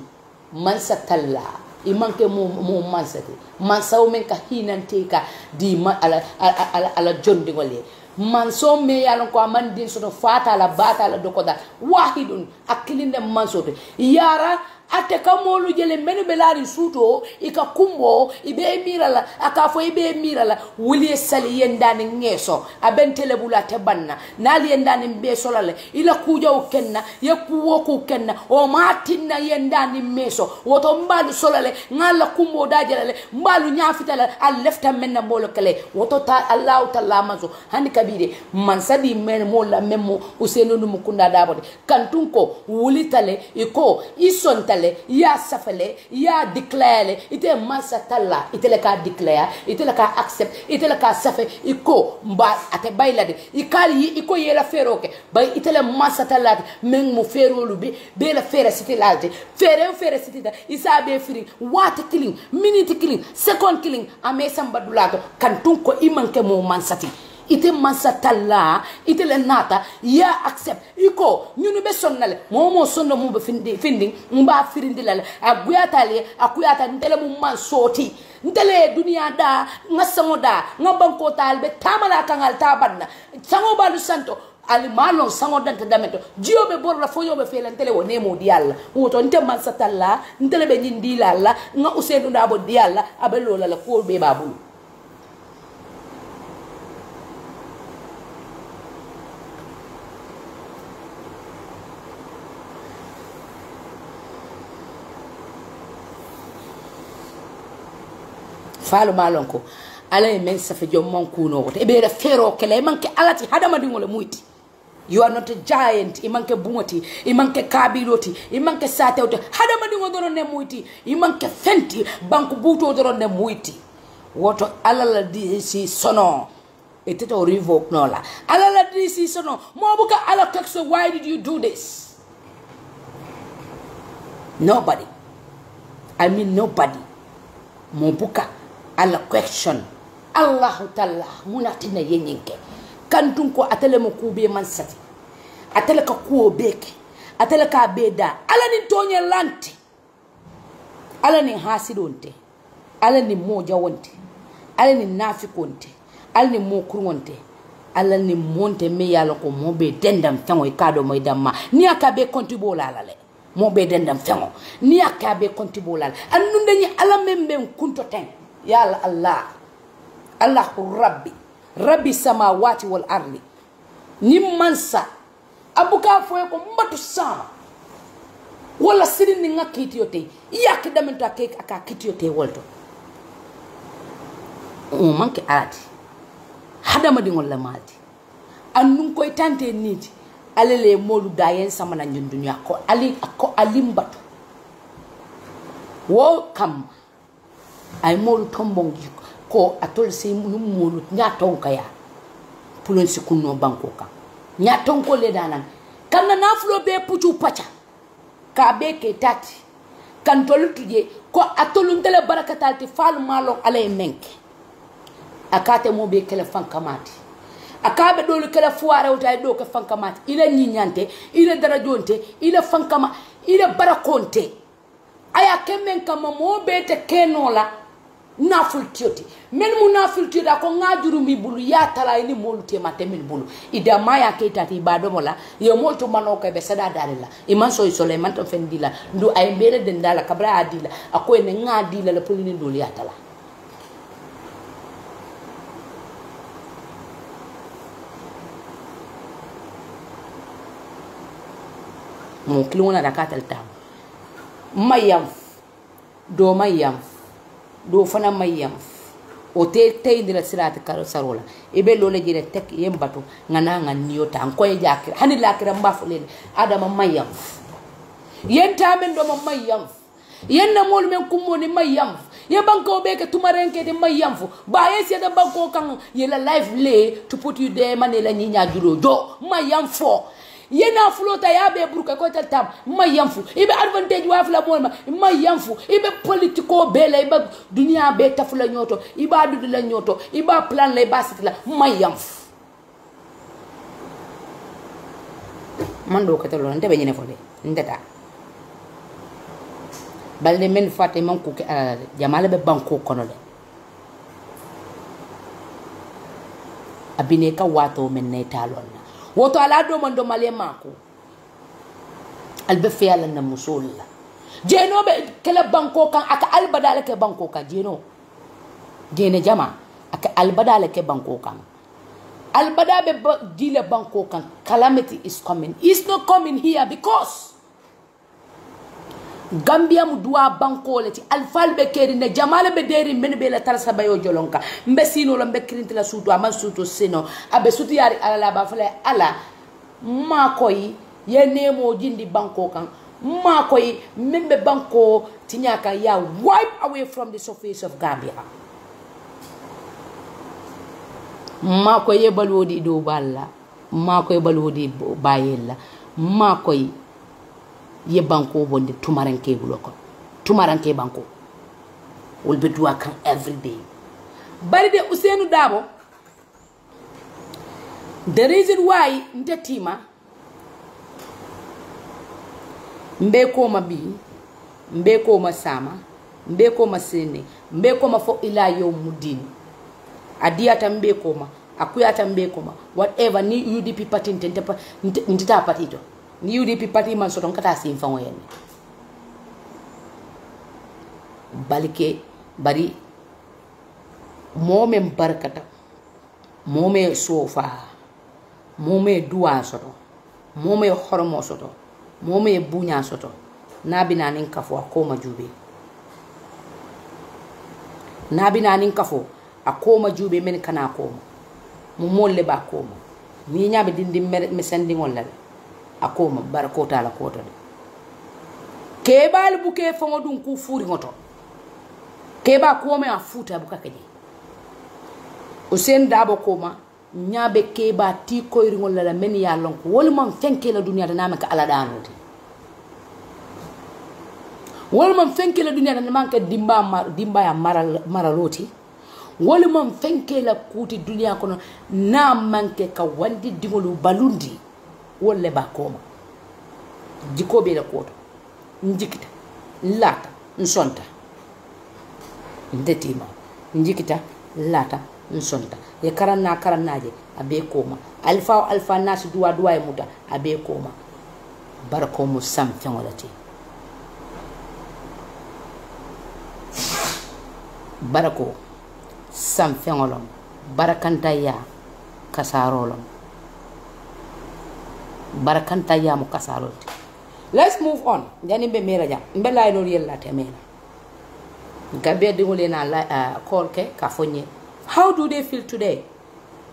mansa talla imanke mo mansati mansaw men ka hinante ka di ma ala jondi ngole manso me yalon ko amandin soto fata la bata la dokoda wahidun akilinde mansoto yara ate kamolu jele menu belari suto ika kumbo ibe mirala akafo ibe mirala wuli sali yendani ngeso abentele bulate banna nali yendani be solale ila kujo kenna yakuwo ku kenna o matinna yendani meso woto mbalu solale ngala kumbo dajale mbalu nyafitala al lefta menna mbolo kale woto ta allah ta'ala mazo hani kabire mansadi men mo la memo usenu mukunda dabode kantunko wuli tale iko isontale ya safale ya declare ite mansa talla ite le ka declare ite le ka accept ite le ka safe iko mba ate bailade ikali iko yela feroke bay ite le mansa talla men mu ferolu be la fere city lalde fere city da isa be free what killing minute killing second killing ame samba dulato kantun ko imanke mo mansati ite mansatalla ite le nata ya accept iko nyunu be sonnale momo sonno mo be finding mba firindi lale aguyata le akuyata ntele mu mansoti ntele dunia da ngasango da ngabanko talbe tamala kangal tabanna sango balu santo ali malon sango dante dameto jio be borla foyo be fele ntele wone mo di yalla woto nte mansatalla ntele be nyindi lalla nga usenu da bo di yalla abelo la ko be babulu falu malonko ala men safe jom mon kuno wote e be re fero kele manke alati hadama dingole muyti you are not a giant imanke bungoti imanke kabiloti imanke satewte hadama dingo doron ne muyti imanke fenti banku buto doron ne muyti woto alala di si sono e teto revoke nola alala di si sono mo buka ala texo why did you do this nobody I mean nobody mo buka ala question Allah ta'ala munatina yenyinke kantun ko atele mo kube mansati atele ka kuo beke atele ka beda ala ni tonye lanti ala ni hasidonte ala ni moja wonte ala ni nafikonte ala ni mokurwonte ala ni monte me yalo ko mobe dendam tango ikado moy damma ni akabe kontibo la le mobe dendam tango ni akabe kontibo la annunde ni ala membe kunto ten ya Allah Allahu rabbi samawati wal ardi ni mansa abuka foye ko mbatu sama wala sirin ni ngakiti yote yak damento akek aka kiti yote wolto o manke arati hadama di ngol la malti annun koy tante niti alele molu dayen sama na ñun dunya ko alimbatu wo kam ay molu tombong ko atol se molu nyaton kaya pulon si kunno banko kan nyaton ko le danan kan na flo be puchu pacha ka be ke tati kan tolutuje ko atolun tele barakatalti fal malo alay menke akate mo be kele fankamati akabe dolu kele fuare utay do ke fankamati ila nyinyante ila darajonte ila fankama ila barakonte aya kemen kama mo be te kenola nafultioti men mu nafultioti ko ngajuru mi bulu ya tala ni molute mate min bulu ida maya ke tati bado mola yo molto manoka be sada dalila iman so isole man to fendila ndu ay mbele den dala kabra adila akoy ne ngadila la polini dulu ya tala mo kilona da katal tam mayam do mayam do fana mayam o te indira sirati sarola ibe lole jire tek yembatu ngana nganiyo tan ko e jakira hani lakira mbafulele adama mayam yenta men do mayam yenna mol men kumoni mayam ye banko beke tumarenke de mayam fu ba yesi da banko kan ye la life lay to put you there manela nyinya juro do mayam fo yena flota ya be burka ko tam mayamfu ibe advantage wa fla molma mayamfu ibe politico bele ibe dunia be tafula nyoto iba dudu la nyoto iba plan la basit la mayamfu mando ko telo ndebe nyene fo de ndeta balde men fate man ko ke ala jamala be banko kono le abine ka wato men ne talon woto ala do man do male mako albe fe ala na musul jeno be kala banko kan aka albadala ke banko kan jeno jene jama aka albadala ke banko kan albada be dile banko kan calamity is coming. It's not coming here because Gambia mu duwa banko le ti alfal be keri ne jamale be deri men be la tarsa bayo jolonka mbe sino la mbe kirinti la sutu ama sutu sino abe sutu yari ala ba fale ala ma koy ye nemo jindi banko kan ma koy membe banko tinyaka ya wipe away from the surface of Gambia ma koy ye balwodi do balla ma koy balwodi bayella ma koy ye banko bonde tumaranke buloko tumaranke banko will be do kan every day bari de Ousainou Darboe the reason why ndetima mbe ko mabi mbe ko masama mbe ko masene mbe ko mafo ila yawmudin adiyata mbe ko ma akuyata mbe ko ma whatever ni UDP party ntita party to ni UDP party man soton kata sin fanwo yen balike bari momen barkata mome sofa mome duwa soto mome hormo soto mome bunya soto nabina nin kafo akoma jube nabina nin kafo akoma jube men kana koma mo molle ba koma ni nyaabe dindi mesendi ngol akoma barakota la kota de kebal buke fongo dun ku furi ngoto keba kome afuta buka keje Ousainou Darboe koma nyaabe keba ti koyri ngol la men ya lonko wol man fenke la dunya da namaka ala danoti wol man fenke la dunya da namaka dimba ya maraloti wol man fenke la kuti dunya kono na manke ka wandi dingolu balundi wolle ba koma jikobe la koto njikita lata nsonta ndetima njikita lata nsonta ye karannaje abe koma alfa nasu duwa e muta abe koma barako mu sam fengolati barako sam fengolom barakanta ya kasarolom barakanta ya mu kasarolti. Let's move on. Jani be mera jam. Mbe lay no yella temena. Gabe dingole na call ke kafonye. How do they feel today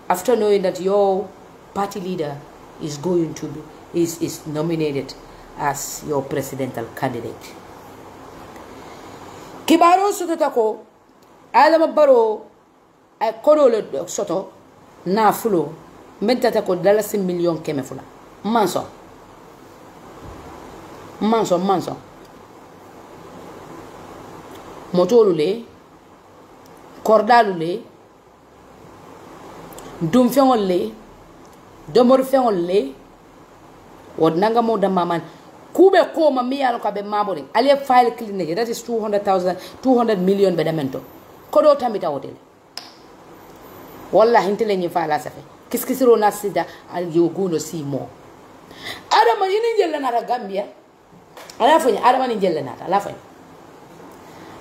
after knowing that your party leader is going to be is nominated as your presidential candidate? Kibaro soto tako Adama Barrow ay kodo le soto na fulo mentata ko $1 million keme fula manso motolu le kordalu le dum feŋol le domor feŋol le wod nanga mo dama man kube ko ma mi yalo ka be mabori ale file clinic that is 200 million be damento kodo tamita hotel wallahi intele nyi fala safe kiskisiro nasida al yoguno simo adama yini jelle na Gambia ala fanya adama ni jelle na ala fanya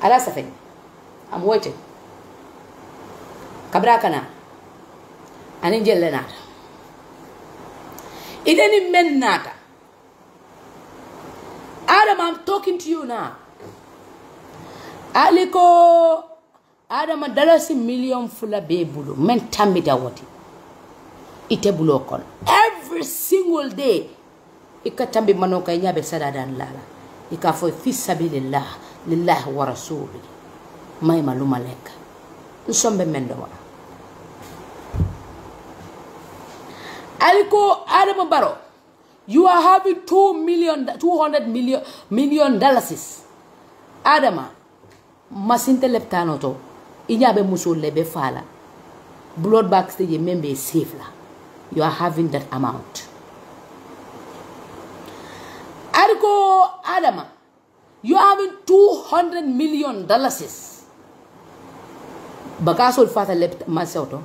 ala safe am waiting kabra kana ani jelle na ideni men nata Adam, I'm talking to you now. Aliko Adam $1 million fula bebulu men tambita wati ite bulokon every single day ikatambi manoka nyabe sadadan lala ikafo fi sabilillah lillahi wa rasuli may maluma leka nsombe mendo wa Aliko Adam Barrow, you are having $200 million. Adama, masinte leptano to, inyabe muso lebe fala. Blood backstage membe safe la. You are having that amount. Aliko Adama, You are having $200 million. Bakasol fata left masoto.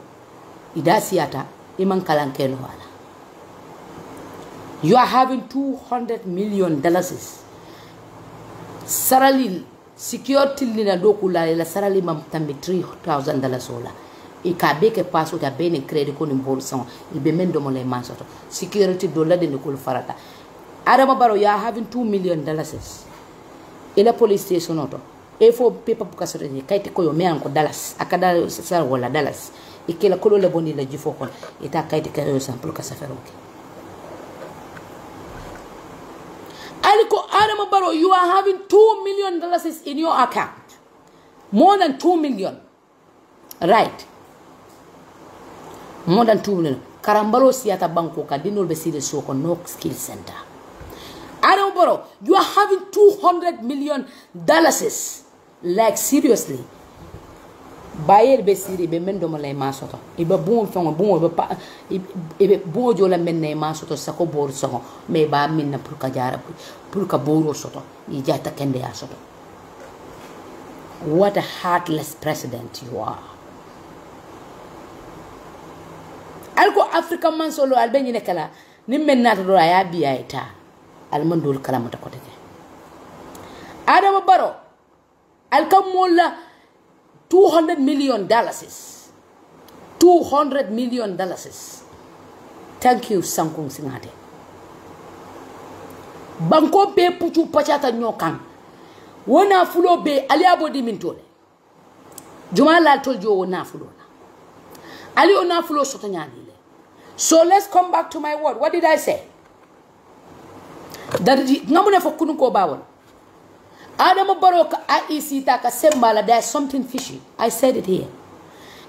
Ida siata iman kalankelo wala. You are having $200 million. Sarali security lina doku la sarali mam tambi $3,000 sola. Ikabe ke paso ta bene credit ko ni bolson ibe mendo mo le masoto. Security dollar de nikul farata. Adama Barrow, you are having $2 million. Ila police station auto. Efo paper buka sore ni kaiti koyo me anko Dallas. Akada sara wala Dallas. Ikela kolo le boni la jifo kon. Ita kaiti kayo sample ka saferoke. Aliko Adama Barrow, you are having $2 million in your account. More than 2 million. Right. More than 2 million. Karambalo siata banko ka dinol be sile soko no skill center. Adama Barrow, you are having $200 million. Like seriously. Bayer be siri be mendo mo lay masoto. Iba bon fon bon be pa ibe bojo la menne masoto sako bor songo me ba minna pour ka jara pour ka boro soto I jata kende ya soto. What a heartless president you are. Alko African man solo albenyi ne kala nimme nata do ya biya ita almandul kala mata ko teke. Adama Barrow alkamola $200 million. $200 million. Thank you, Sankung Singate. Banko be puchu pachata nyokan. Wona fulo be aliabo di mintole. Jumala told you wona fulo. Ali ona fulo sotonyani. So let's come back to my word. What did I say? That ngamune fokunu ko bawon. Adama Barrow IEC taka sembala, there's something fishy. I said it here.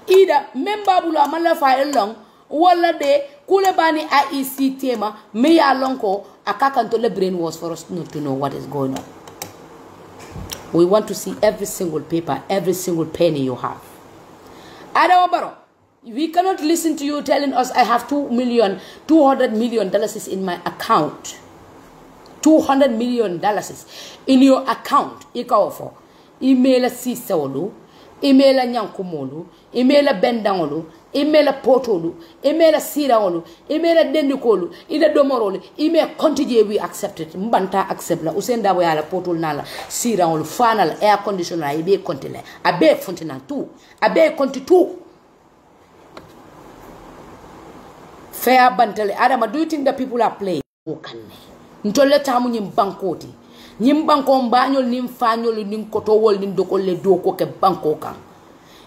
Either member bula malafa elong wala de kulebani IEC tema meya lonko akakanto le brainwash for us not to know what is going on. We want to see every single paper, every single penny you have. Adama Barrow, we cannot listen to you telling us I have $200 million in my account. $200 million in your account. Ikaofo. Email Sisolu, email Nyankumolu, email Bendangolu, email Portolu, email Siraolu, email Dendukolu, ida Domorolu, email Contige, we accept it. Mbanta accept la. Usenda we ala Portol nala, Siraolu, fanal, air conditioner, ibe kontile, abe fontina tu, abe konti tu. Fair bantale. Adama, do you think the people are playing? Ntole tamu nyimbankoti nyimbanko mbanyol nimfanyol ninkotowol nindokole doko ke banko kan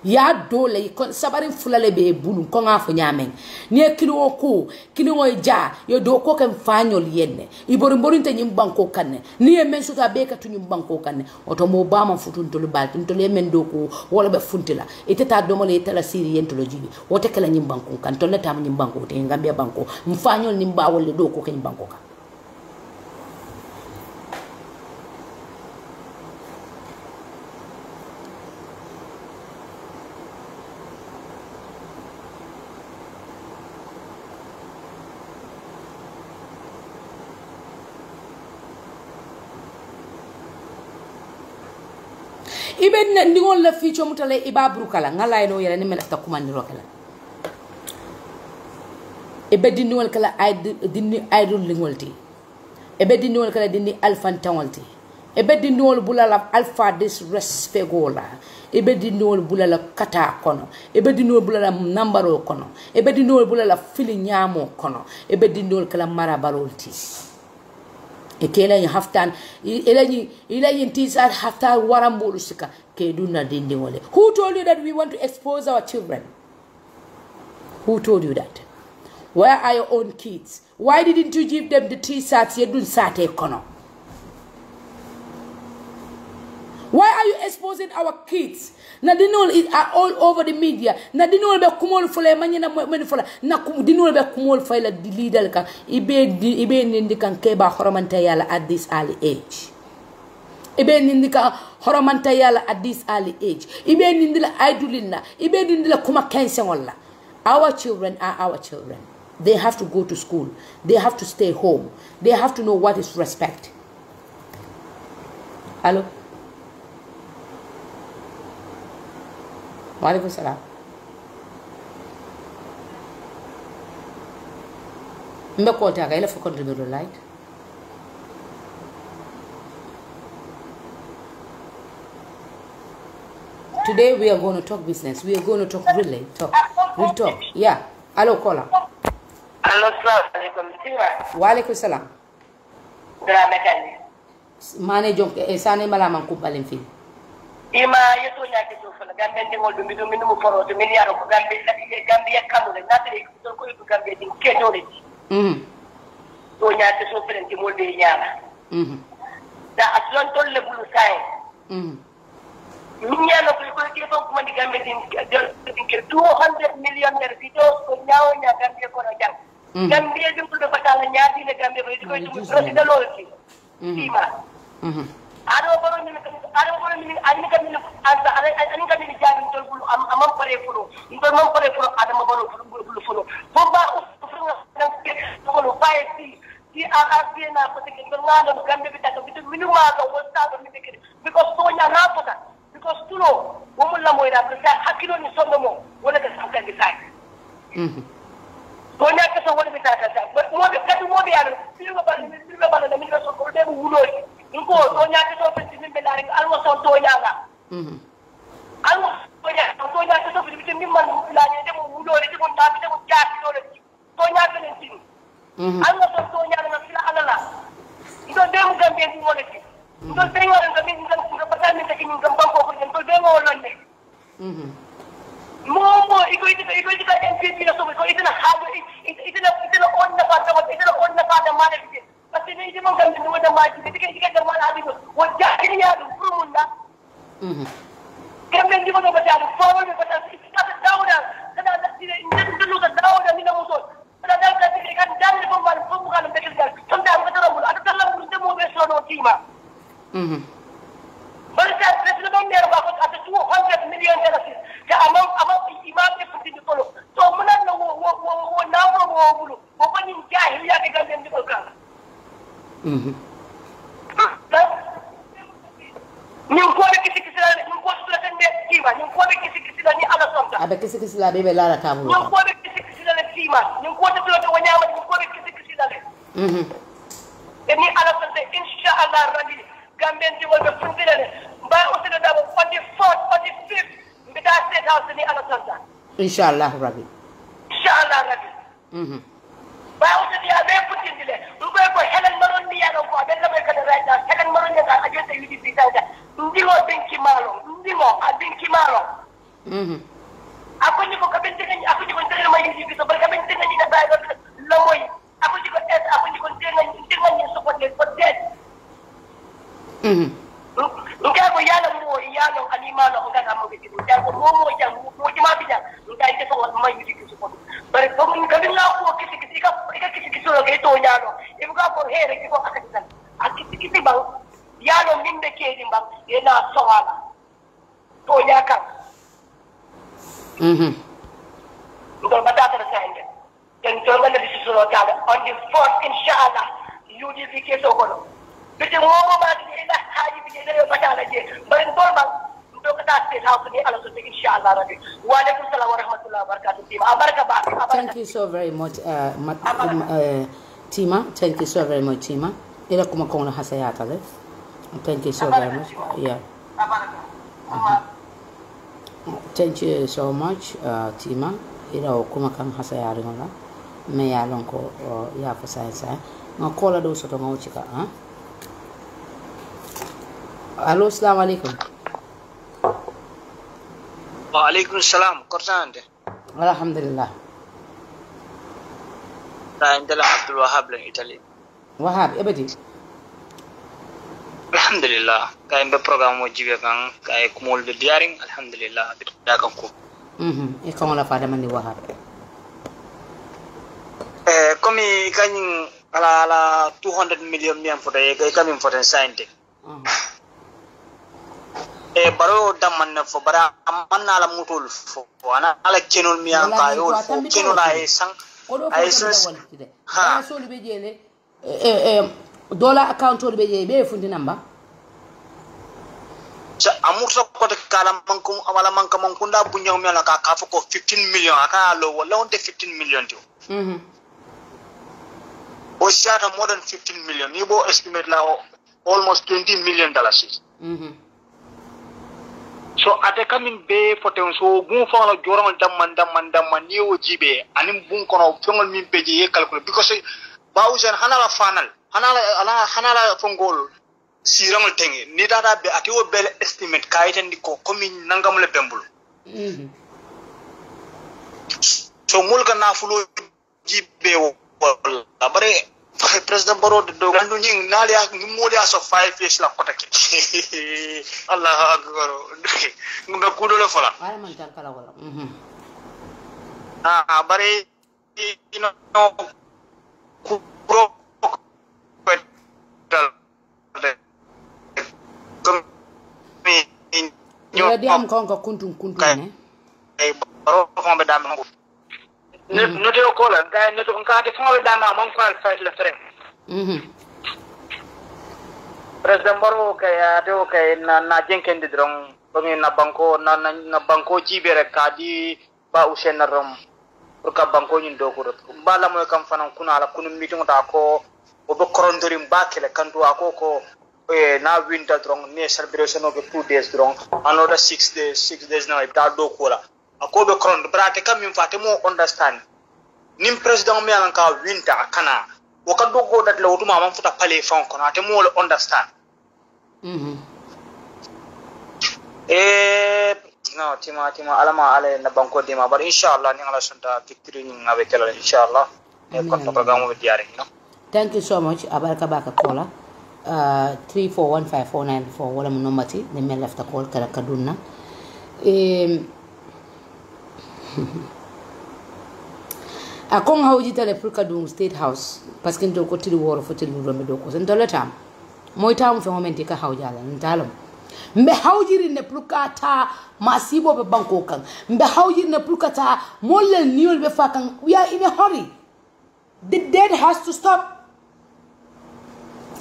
ya dole sabarin fulale be bulu ko ngafo nyamen ni kilo ko kilo ja yo doko ke mfanyol yenne ibori mborinte nyimbanko kan ni men suta be ka tu nyimbanko kan oto mo bama futun tolu bal ntole men doko wala be funtila iteta domole itela siri yentolo jibi wote kala nyimbanko kan tole tamu nyimbanko te ngambia banko mfanyol nimbawol doko ke nyimbanko kan. Ibe ndingol la ficho mutale iba brukala ngala ino yela ni melafta kumani rokala ibe dinwol kala dinni aidul lingolti ibe dinwol kala dinni alfantawolti ibe dinwol bulala alpha disrespectola ibe dinwol bulala kata kono ibe dinwol bulala nambaro kono ibe dinwol bulala fili nyamo kono ibe dinwol kala marabalolti ekela you haftan ila tisa hafta warambulu sika keduna dindi wale. Who told you that we want to expose our children? Who told you that? Where are your own kids? Why didn't you give them the T-shirts you don't sate kono? Why are you exposing our kids? Na dinol are all over the media. Na dinol be kumol fole manyana men fola. Na dinol be kumol fole the leader ka ibe nindi kan keba horomanta yala at this early age. Ibe nindi ka horomanta yala at this early age. Ibe nindi la idolina. Ibe nindi la kuma kense wala. Our children are our children. They have to go to school. They have to stay home. They have to know what is respect. allo waaleykum salaam mbe ko ta kay la fa contribuer light today we are going to talk business. We are going to talk real talk. Yeah. Hello, caller. Hello, assalamualaikum. Waalaikum salam. Drama kani. Mane jonk sane malama kumpalen fi. Ima yeto nyake to fala gambe ndingol dum dum minum foro to min yaro ko gambe yakkamu le natri to ko to gambe din kedore. To nyake so frenti molde nyama. Da aslon tolle bulu sai. Minyano ko ko kuma di gambe din 200 million der video ko nyaaw nya gambe ko na jam. Gambe dum ko fatala nyaati le gambe ko to president lolti. Ima. Ado baro ni ani kam ni anta ani kam ni jabi tol bulu am pare fulo. Ndol mam pare fulo adama baro bulu fulo. Bo ba ko lo paye ti a na ko te ko ngado gambe bi ta ko bitu minuma ko wasta ko mi be because so nya na fota because tulo wo la moy da sa hakilo ni sonno mo wala ka sa kan sai to nya ka so wala bi ta sa mo be kadu mo be yaro filu ba da mi so ko de wulo ko to nya ka so fi min be la rek alwa so to nya ga alwa to nya ka so fi min man la ni de mo wulo de mo ta de mo jaati do le to nya ka ni tin alwa so to nya na fila alala ndo de mo gambe mo le ndo de ngol gambe ngam patan ni takin ngam ko ko ndo de mo lonne mo iko ka NPP na so ko ito na habo ito na on na fata ma de pati ni di mo gambe ndo da ma di tika da ma abi ko wajja kini ya du furunda gambe ndi mo ba ta fo mo ba ta ita da dawda kada da ndo da dawda ni na mo so kada da ka tika kan ni ko ma ko ka na bekel gal ton da ko da mo adu dalla mo de mo be so no tima but that president on there about 200 million dollars ka amam imam e fundi ko so mo na wo na wo ko ni jahiliya de gambe ndi ko kala ni ko be kisi ni ko so tan de tima ni ko be kisi ni ala sonta abe kisi la be la tabu ni ko be kisi la tima ni ko to wanyama ni ko be kisi la ni ala sonta insha Allah rabbi gambe ndi wol be fundile ne ba usida da bo 44 45 mbita state house ni ala sonta insha Allah rabbi ba usida ya be putindile ko helen maron ni ya ko be la be ka right now helen maron ni ka agenda UDP ta ndilo binki malo akoni ko kabente ni akoni ko tere mai UDP so ba kabente ni na ba la moy akoni ko es akoni ko tere ni so ko de ko de nka ko yalo animalo ngaka mo bitu ja ko mo ji ma bija nka ite so mai UDP so ko bare ko min kabilla ko kisi so ke to yalo ibuka ko here ko akati akiti bang yalo minde ke di bang ena sawala to nyaka ngol badata na sande den to ngala di so tala on the 4th inshallah UDP ke so ko bite mo ba di ila haji bi de badala je bare ngol bang ndo ka ta state house ni ala so inshallah rabbi wa alaikum salam wa rahmatullahi wa barakatuh baraka ba thank you so very much Tima, thank you so very much, Tima. Ila kuma kona hasayata le. Thank you so very much. Yeah. Thank you so much, Tima. Ila kuma kan hasayari ngola. Me ya lonko ya fasaya. Ngakola do soto ngauchika, ha? Hello, assalamu alaikum. Wa alaikum salam. Korsante. Alhamdulillah. Indala Abdul Wahab lang Italy. Wahab, ebedi. Alhamdulillah. Kaya mbe program mo jibe kan kaya kumul de diaring alhamdulillah bida kan ko. Ikaw wala fa man ni Wahab. Komi kanyin ala 200 million mian foto e kami foto sante. Baro damman na fo bara amanna la mutul fo ana ala kenol mian kayo fo kenol ay sang ay sos ha so be jele dollar account be jele be fundi namba sa amurta ko de kala mankum amala manka mankunda bunyo mena ka ka ko 15 million aka lo wala on 15 million to o shata more than 15 million ni bo estimate la almost 20 million dollars so ate kamin be foten so gun fa la joron damman ni o jibe anim bun kono fengol min beji e calcul because bawsen hanala final hanala fongol sirangol tengi ni data be ati o bel estimate kayiten di ko komi nangam le bembul so mulka na fulo jibe wala bare president baro do gandu nying nali ak ni modi aso 5 years la kotake Allah akbar ngunda kudo la fala ay man tan kala wala bare ino kuro ya diam konko kuntum ne ay baro fombe dam note o kola ga note on kaate fombe dam mon ko al fight le frère president baro kaya do kay na jenkendi drong bami na banko jibere kadi ba usena rom pour ka banko nyin do ko bala moy kam fanan kuna ala kunu meeting ta ko o be korondori mbakele kantu akoko na winter drong ne celebration of 2 days drong another 6 days na da do ko la akobe korond brate kam min fate mo understand nim president mi an ka winter kana o ka do go dat la wutuma man futa pale fon kono ate mo understand no tima alama ale na banko dima bar inshallah ni ala santa victory ni ngabe kala inshallah e ko to ga mo diare no thank you so much abaraka baka kola 3415494 wala mo nomati ne me left call kala kaduna akong hawji tele pour kadum state house parce que ndo ko tiri woro fo tiri do me do ko sen to letam moy tam fe momenti ka hawjala ntalam mbe hawjiri ne pour kata masibo be banko kan mbe hawjiri ne pour kata molle niol be fakan we are in a hurry the debt has to stop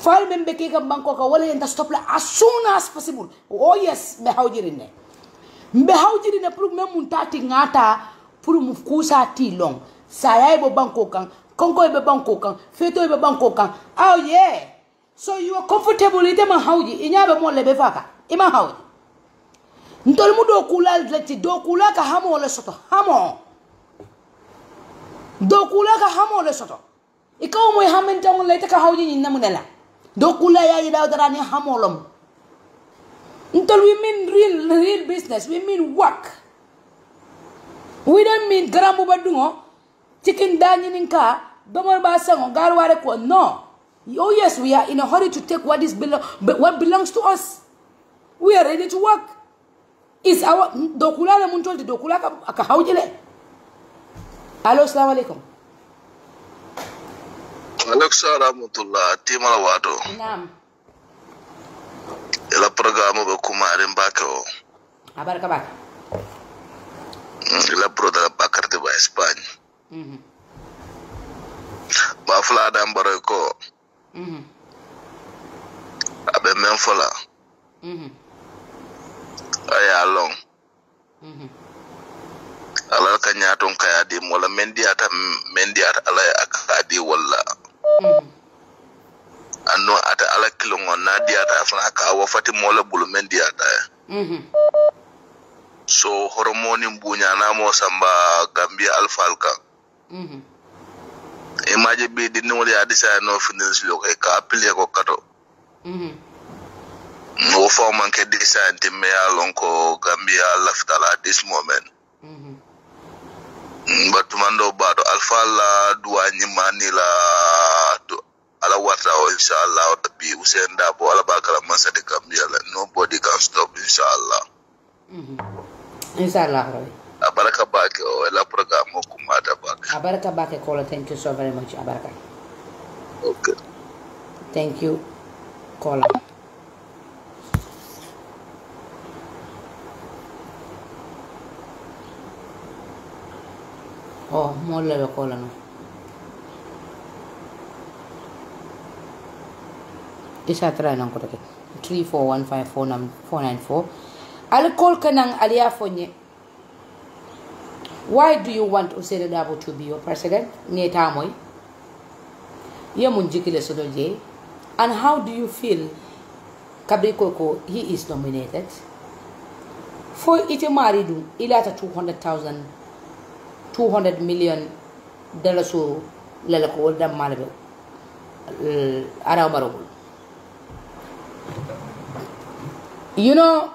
fal membe ke kan banko ka wala enta stop la as soon as possible oh yes mbe hawjiri ne pour même tati ngata pour mu kusa ti long saya be banko kan konko be banko kan feto be banko kan oh yeah so you are comfortable ite ma hawji inyabe mo lebe faka ima hawji ntol mu do kula lati do kula ka hamo le soto hamo do kula ka hamo le soto ikaw mo hamenta mo lete ka hawji ni namunela do kula ya ida dara ni hamo lom ntol we mean real business we mean work we don't mean garamu badungo chicken danyi ninka domor ba sango garware ko no. Oh yes, we are in a hurry to take what belongs to us. We are ready to work. Is our dokula na muntol di dokula ka hawjele. Hello, assalamu alaikum. Alaikum rahmatullah timala wado. Naam. Ela programa ba kumare mbake o. Abaraka bak. Ela proda bakarte ba Espagne. Ba fla da mbare ko. Abe men fola aya long ala ka nyaton kaya di mola mendiata ala akadi wala anno ata ala kilongo na diata fana ka wa fati mola bulu mendiata so hormone mbunya na mo samba Gambia alfalka imaje be di no ya disa no finance lo ka appeler ko kato no for man ke disa de me alon ko Gambia laftala this moment but mando bado alfa la duani manila do ala wata o inshallah bi usenda bo ala bakala masa de Gambia nobody can stop inshallah inshallah rabbi abaraka bake o la programo kumata bake abaraka bake kola thank you so very much abaraka okay thank you kola oh molle be kola no isa try nan ko take 341549494 al call kanang aliya fonye. Why do you want Ousainou Darboe to be your president? Ngeta moy Munjikile Sodoje. And how do you feel Kabri Koko he is nominated? For ite maridu ilata 200 million so lalako dam malabe ara barogul. You know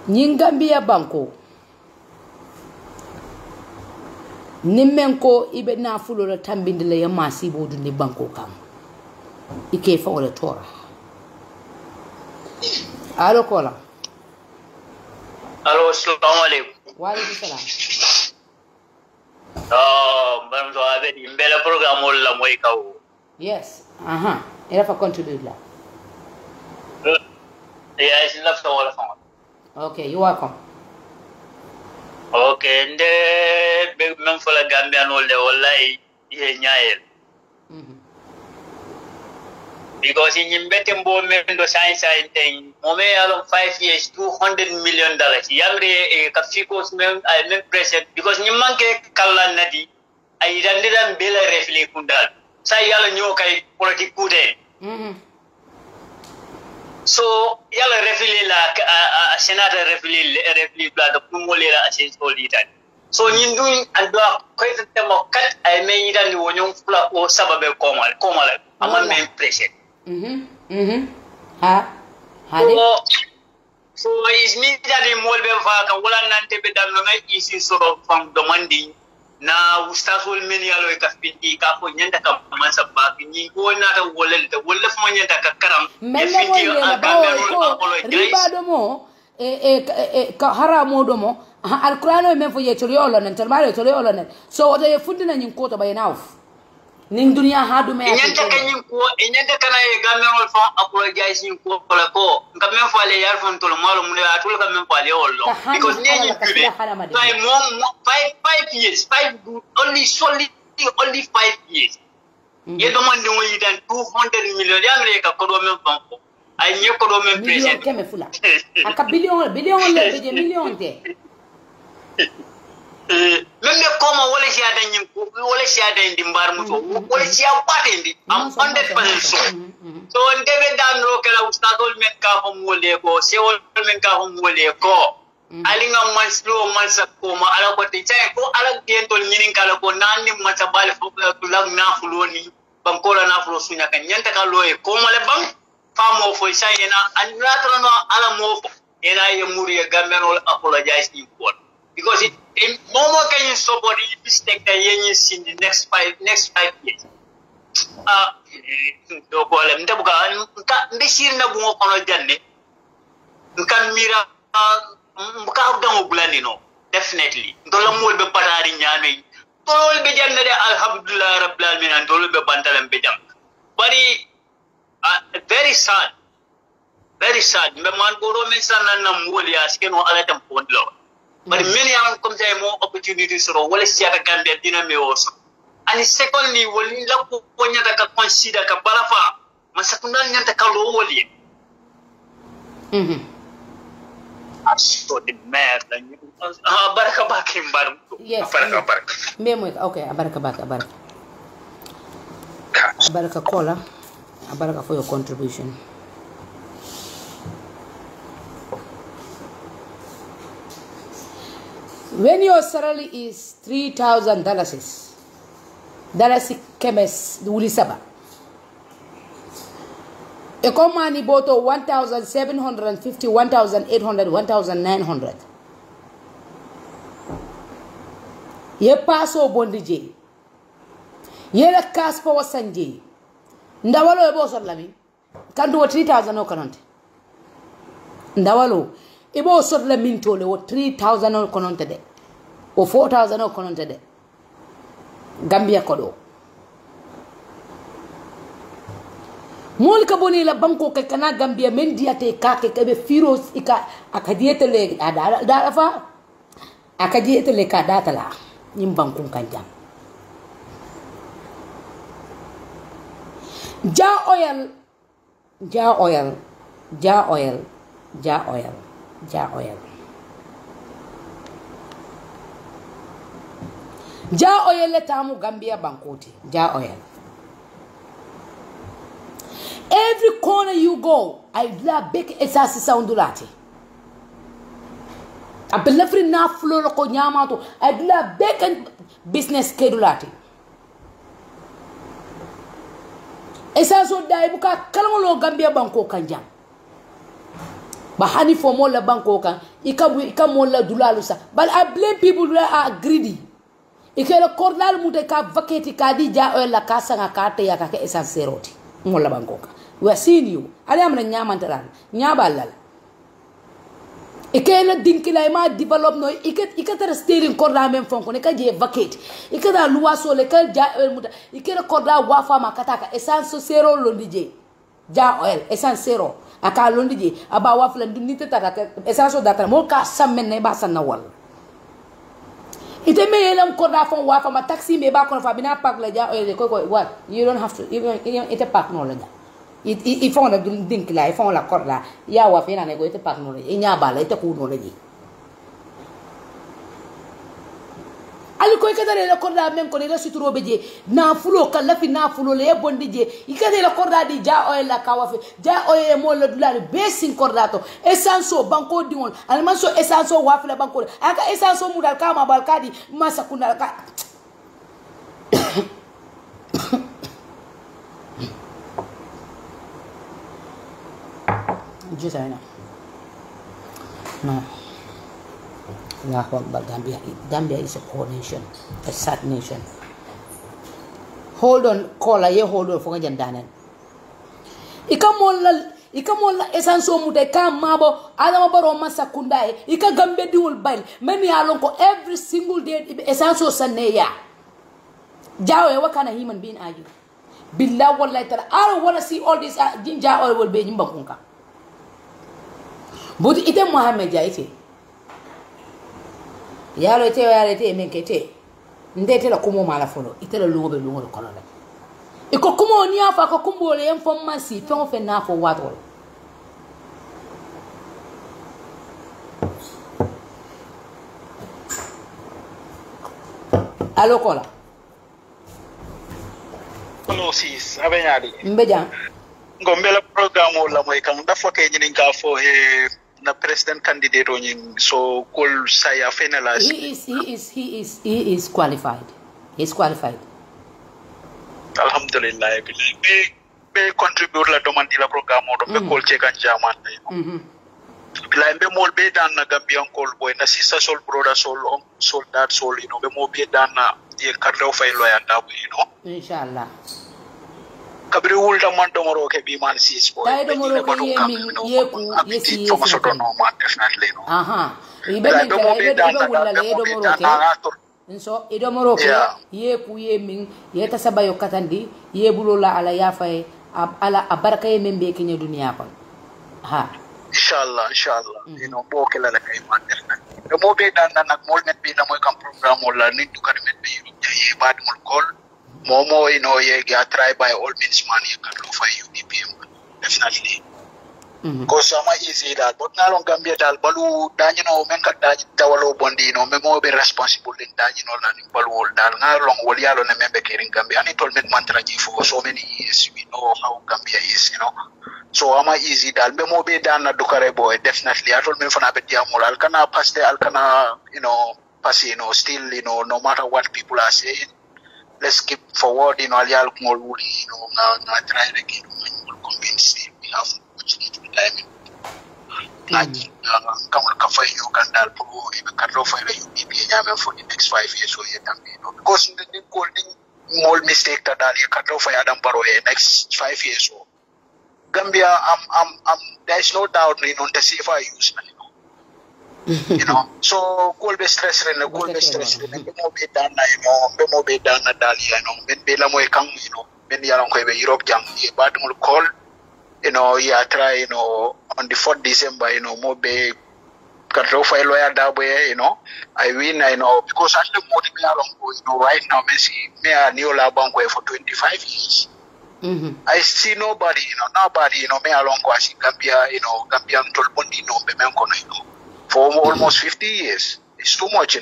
Nyingambia banko nimmenko ibe na fulo la tambindile ya masibo dundi banko kam ike fa wala tora alo kola alo assalamu alaikum wa alaikum salam ban so abe di mbele programme la moy kaw yes era fa contribute la yes la fa wala fa. Okay, you're welcome. Okay, nde big men for la Gambia no le wallahi ye nyael. Because in mbete mbo men do science thing, mo me along 5 years $200 million. Yamre ka fikos men I men present because ni manke kala nadi ay dandidan bela refli kundal. Sa yalla ñoo kay politique kude. So yalla refili la senator refili bla de pumole la asen solitan so nyindu ando ko temo kat ay me yidan ni wonyon fula o sababe komal ama men pressure ha so is me that in molbe fa kan wala nante be dam no ngai isi soro from demanding na ustasul men yalo ka fiti ka ko nyanda ka man sabba ni ko na ta wolel ta wolef mo nyanda ka karam e fiti riba do mo ka haramo do mo alqur'ano men fo yetol yolo nan talmare to yolo nan so wada ye fundina nyin ko to baynaaf ning dunya hadu me nyanda ka nyin ko nyanda kana e gamerol fa apologize nyin ko la ko ngam men fo ale yar fon to malo mun atul ka men fo ale wollo because ne nyin kube by mom 5 years 5 only 5 years ye do man de woni dan 200 million ya ngre ka ko do men fon ko ay nye ko do men president keme fula aka billion le be million te Meme koma wala si ada nyimpo wala si ada indi mbar muto wala si apate indi am 100% so ndebe dan ro kala ustadol men ka fo wole ko sewol men ka fo wole ko alinga manslo mansa ko ma ala ko te chay ko ala bientol nyinin kala ko nanni mansa bale fo lag na fuloni bankola na fulo sunya kan nyanta ka loye ko male bang famo fo sayena anratra no ala mo ena ye muri gamben wala apologize ni ko because in Momo can you support mistake that you in the next 5 years. Do ko lam tabuka nka mbishir na bungo kono janne nka mira nka abdango bulani no definitely ndola mol be patari nyame tolol be janne de alhamdulillah rabbil alamin ndol be bantalam be jam bari very sad me man goro men sanan na mol ya skeno ala tam pondlo. But many are come to more opportunities so wala siya ka Gambia dina me also. And secondly, wali la ko nya ka consider ka balafa masakundal nya ta ka lo wali. So the mayor baraka bakim bar. Yes. Baraka. Memo okay, baraka. Baraka kola. Baraka for your contribution. When your salary is $3,000, dalasi kemes wuli saba. Ekomani boto 1,750, 1,800, 1,900. Ye paso bondi je. Ye la kas pa wasanje. Ndawalo ebo sotlami. Kandu wa 3,000 okanonte. Ndawalo. Ibo sotla mintole wo 3,000 kononte de o 4,000 kononte de Gambia kodo mol ka boni la banko ke kana Gambia men diate ka ke be firos ika akadiete le ada fa akadiete le ka data la nyim banko kan jam ja oil le tamu Gambia bankoti ja oil. Every corner you go, I la big esasi soundulati. I believe na flow loko nyamato. I la big business kedulati. Esaso dai buka kalangolo Gambia banko kanjam. Bahani for mola banko kan. Ika mola dulalusa. But I blame people that are greedy. Ikele kordal mute ka vaketi kadi ja oil la kasa ngakate ya kake esanseroti. Mola banko kan. We are seeing you. Ali amna nyamantaran. Nyabalal. Ikele dinkila ma develop no ikata steering korda men fonko ne ka je vacate. Ikata luwaso le ka ja oil muta. Ikele korda wafa makataka essence zero londije. Ja oil essence zero. Aka londije aba wafla ndunite taka essence data mo ka samen ne ba sanna wal. Ite me yelam korda fon wafa ma taxi me ba kon fa bina park la ja oil ko what? You don't have to even ite park no la ja. Il faut la dink là, il faut la corde là. Ya wa fena nego ite pak no le. Inya bala ite ku no le ji. Ali ko ikata la corde men ko le suturo beje. Na fulo kala fi na fulo le bondi je. Ikata la corde di ja oil la kawafe. Ja oil mo le dulari besin cordato. Essenso banko dingol. Almanso essenso wa fi la banko. Aka essenso mu dal kama balkadi masa kunal ka. Just I know. No. Gambia is a poor nation, a sad nation. Hold on, caller, hold on for Jandanen. Ikamola esanso mude kam mabo alama baro masa kundai ika Gambia diul bail many alonko every single day esanso saneya. Jawe, what kind of human being are you? Billah wallahi ta'ala. I don't want to see all this ginger oil will be in Bakunka. But ite Mohammed ja ite yalo ite menkete ndete la kumo mala folo ite la lungo kolala iko kumo ni afa ko kumbo le informasi fon fe na fo watol allo kola no sis abenyadi mbeja ngombela programme la moy kan dafa kay ñi nga fo na president candidate on so call saya finalize he is qualified. He's qualified. Alhamdulillah be contribute la demande la programme do be call check and jaman bila be mol be dan na Gambian call boy na sister sol brother sol that sol be mo be dan na ye karlo fay loya ndabu inshallah kabri wulta man do moro ke bi man sis boy tay do moro ko yeku yesi no man definitely no aha ibe wulala do moro ke so ido moro ke yeku yemin yeta sabayo katandi yebulola ala yafay ala abaraka yembe ke nya dunya ko ha inshallah boke la kay man definitely do mo be dan nak mol net bi la moy kam programme la nit du kar met bi ye bad mol kol Momo, ye try by all means man, you can look for UDP, definitely. Because some easy that, but now on Gambia dal balu, dan menka tawalo bondi, memo be responsible in dan and balu dal, na long walialo na member caring Gambia, and it told me mantra for so many years, we know how Gambia is, So ama easy dal, memo be dan na dukare boy, definitely. I told me for na betia moral, alkana paste, alkana, pass, still, no matter what people are saying. Let's keep forward, alial kumol wuli, na try again, convince we have opportunity to time. Kamul kafay you can dal pro, even kadro fay la UDP nyame for the next 5 years so yetambe. Because the holding small mistake that dal kadro fay Adam Barrow next 5 years so. Gambia, there's no doubt on the safer use. So cool be stress be mo be dana be mo be dana dali ben be la moy kan ben yaron ko be Europe jam e bad mo call yeah, try, on the 4th December, more be control file lawyer that way, I win, because at the moment, right now, me a new Banco for 25 years. I see nobody, me along Kwasi Gambia, Gambian Tolbondi, for almost 50 years. It's too much,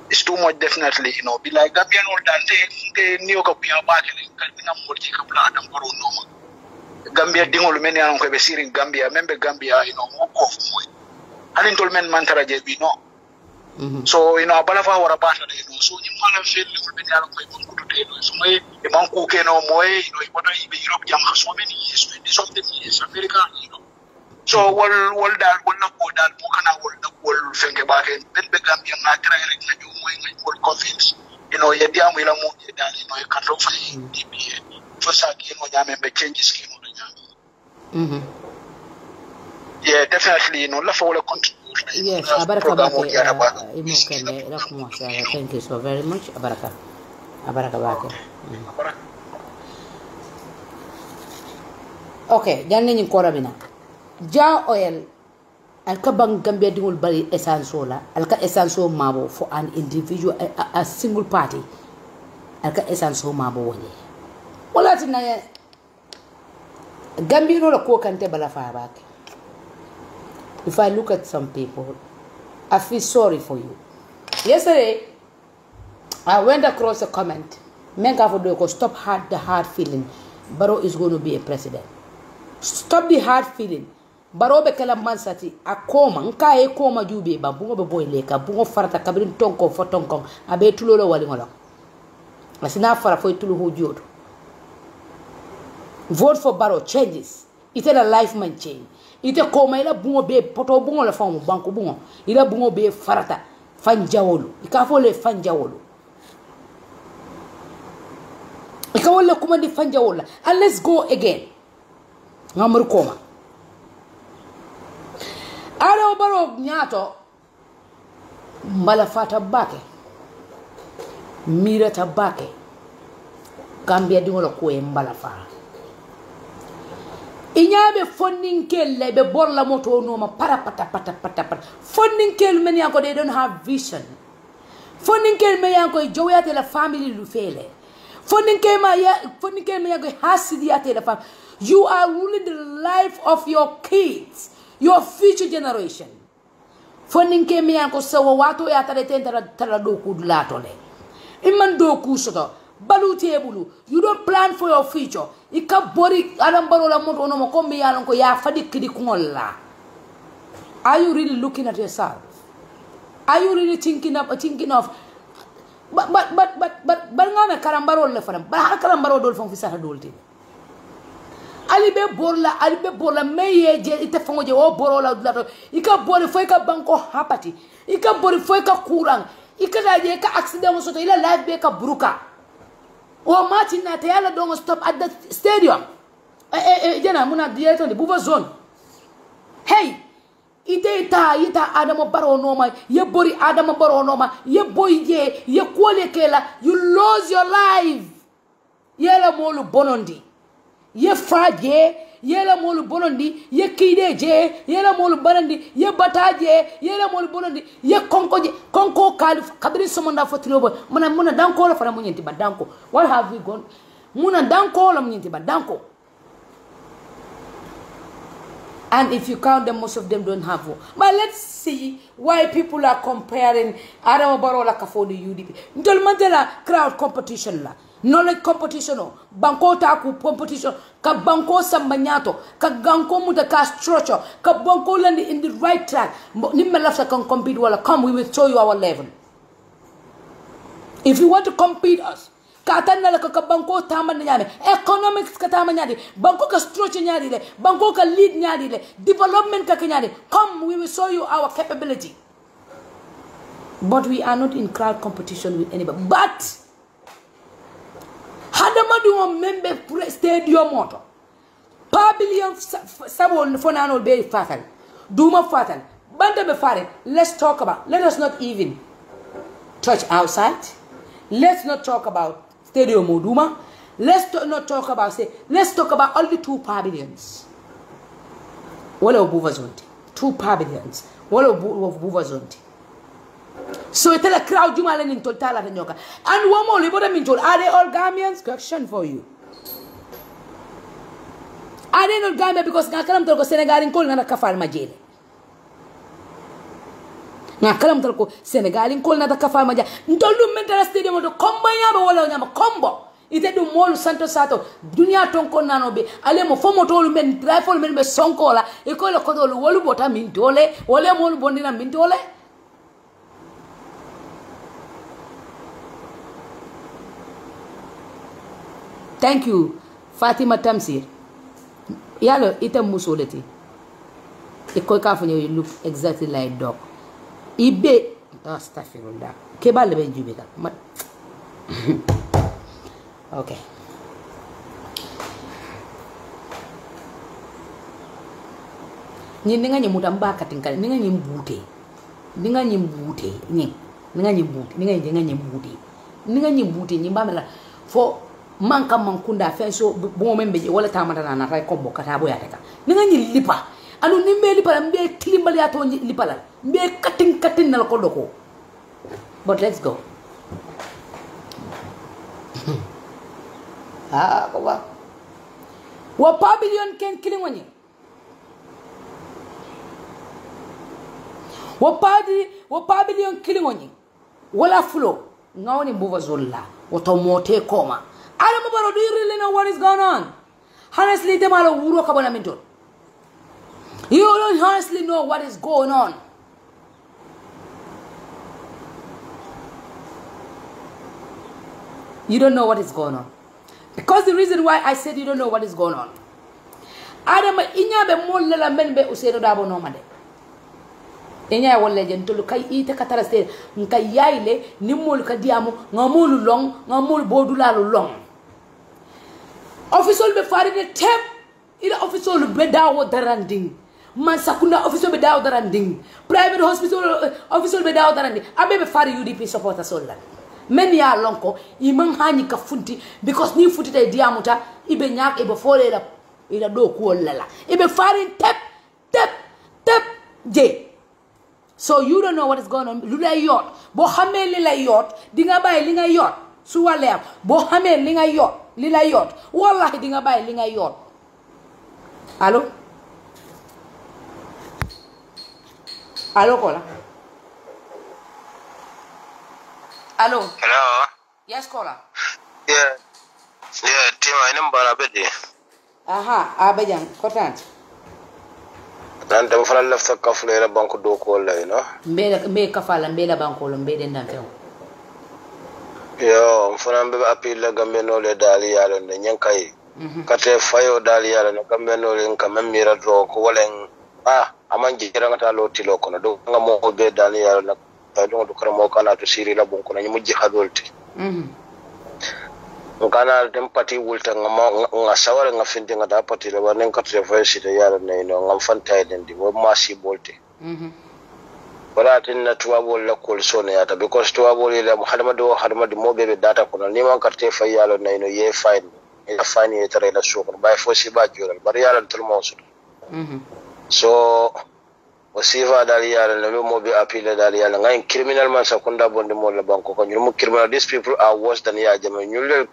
It's too much, definitely, Be like Gambian old and they new Gambia back in Gambia dingol many along Kwesi Gambia, member Gambia, more of and in Tolman Mantara JB, So, Balafa or a battle, so you want to feel many along Kwesi, so my Banco Keno Moe, what I be Europe young so many years, 20 something years, America, So, what that will not go that Bukana will think about it, then the Gambian Natra, will convince, Yadiam will move that, you can look for DPA. First, Yamembe changes scheme on the Yeah, definitely, love all the contribution. Yes, Abaraka Bake, thank you so very much, Abaraka Bake. Okay, Janine Korabina. Ja oil alka bang Gambia dingul bari essence la alka essence mabo for an individual a single party alka essence mabo woni wala tina Gambia no la ko kante bala fa back. If I look at some people, I feel sorry for you. Yesterday I went across a comment menga for do stop the hard feeling Barrow is going to be a president. Stop the hard feeling. Barobe kala mansati akoma nka e koma jube ba bungo be boy leka bungo farata kabrin tonko fo tonko abe tulolo wali ngolo asina fara fo tulu ho jodo. Vote for Barrow changes. Ite la life man change. Ite koma ila bungo be poto bungo la famu banko bungo ila bungo be farata fanjawolo ikafo le fanjawolo ikawole kuma di fanjawola and let's go again ngamru koma Ado Barrow nyato mbala fata bake mira tabake Gambia dingola ko e mbala fa inyabe fonninkel be borla moto no ma para pata fonninkel men yanko they don't have vision fonninkel men yanko joyate la family lu fele fonninkel me yanko hasidiate la family. You are ruling the life of your kids, your future generation. Foninke me yanko sawa wato ya tare tara doku lato le. Iman doku soto balu tebulu. You don't plan for your future. Ika bori adam baro la moto no mo me yanko ya fadi kidi kungola. Are you really looking at yourself? Are you really thinking of but ngana karambaro le fana. Ba karambaro dol fon fi sa dolti. Alibe borla meye je ite fongoje o borola dulato ika bori foi ka banko hapati ika bori foi ka kurang ika daje ka accident soto ila life be ka bruka o mati na te yala don't stop at the stadium jena muna diyeto de buva zone hey ite ita adamo baro noma ye bori adamo baro noma ye boy je ye kole kela you lose your life yela molu bonondi ye faje yela molu bonondi ye kide je yela molu banandi ye bataje yela molu bonondi ye konko kadri somonda fotilobo muna danko la fara munyenti badanko what have we gone muna danko la munyenti badanko and if you count them most of them don't have one. But let's see why people are comparing Adama Barrow la kafo the UDP ndol mandela crowd competition la knowledge competition o banko ta ku competition ka banko sambanyato ka ganko muta ka structure ka banko land in the right track nimme lafta kan compete wala come we will show you our level if you want to compete us ka tanna la ka banko taman nyame economics ka taman nyade banko ka structure nyade le banko ka lead nyade le development ka nyade come we will show you our capability but we are not in crowd competition with anybody but Hadama do member stadium moto. Pavilion sabon fonano be fatal. Duma fatal. Banda be fatal. Let's talk about. Let us not even touch outside. Let's not talk about stadium Duma. let's talk about only 2 pavilions. Wala obuva zonti. 2 pavilions. Wala obuva zonti. So it's a crowd jumala in total at nyoka. And one more libo minjol. Are they all Gambians? Question for you. Are they not Gambia because ngakalam tolko Senegal in kol na kafal majele. Ngakalam tolko Senegal in kol na kafal majele. Ntolu mental stadium do kombo yaba wala nyama kombo. Ite du molu santo sato dunia tonko nano be ale mo fomo tolu men trifle men be sonko la e ko le ko do wolu bota min dole wole molu bondina min dole. Thank you Fatima Tamsir. Yalo ite musoleti e ko ka fanyo you look exactly like dog ibe astaghfirullah ke balle be jube ka okay ni nga nyimuta mbaka tinkale ni nga nyimbute ni nga nyimbute ni nga nyimbute ni nga nyimbute ni nga nyimbute nyimbamela fo manka mankunda fenso bo membe wala tamata na ray kombo kata bo yateka ninga nyi lipa anu nimbe lipa mbe tilimbali ato lipa la mbe katin na ko doko but let's go wa pavilion ken kilingoni wa pavilion kilingoni wala flow ngawni mbuva zolla wato mote koma Adam Baro, do you really know what is going on? Honestly, you don't honestly know what is going on. You don't know what is going on. Because the reason why I said you don't know what is going on. Adam, inya be molle la menbe usero dabo nomade. Inya wole jentulu kay ite kataraste nkay yayle nimol ka diamu ngamulu long ngamul bodulalu long. Official be farine tep ila official be dawo daranding man sakunda official be dawo daranding private hospital official be dawo daranding abe be fari UDP supporter solla men ya lonko imam hani ka funti because ni futi tay diamuta ibe nyak ibe fole ila do ko lala ibe farine tep je. So you don't know what is going on. Lula yot bo xamé li la yot di nga bay li nga yot su walé bo xamé li nga yot lila yot wallahi di nga bay li nga yot allo kola allo hello yes kola yeah tima ina mbara bedi aha abejan kotant dan dem fala lafta kaflere banko do ko lay no mbe kafala mbe la banko lo mbe den dan few yo mfana mbe apil la gambe no le dali yalo ne nyankay kate fayo dali yalo no gambe no le nka memira do ko wolen amanji rangata lo tilo ko no do ngamo be dali yalo na do karamo kana to siri la bon ko na nyumuji hadolti ngana dem pati wulta nga sawara nga finde nga da pati la wanen kate fayo sita yalo ne no ngam fanta den di wo masi bolte wala tinna tuwabol la kol sone yata because tuwabol ila hadamado mobe be data kono ni man karte fayalo nayno ye fine e tare la sokon bay fo si ba joral bar yalla tul mawsul so wasifa dal yalla no mobe apile dal yalla ngay criminal man sakunda bonde mo la banko ko ñu criminal these people are worse than ya jame ñu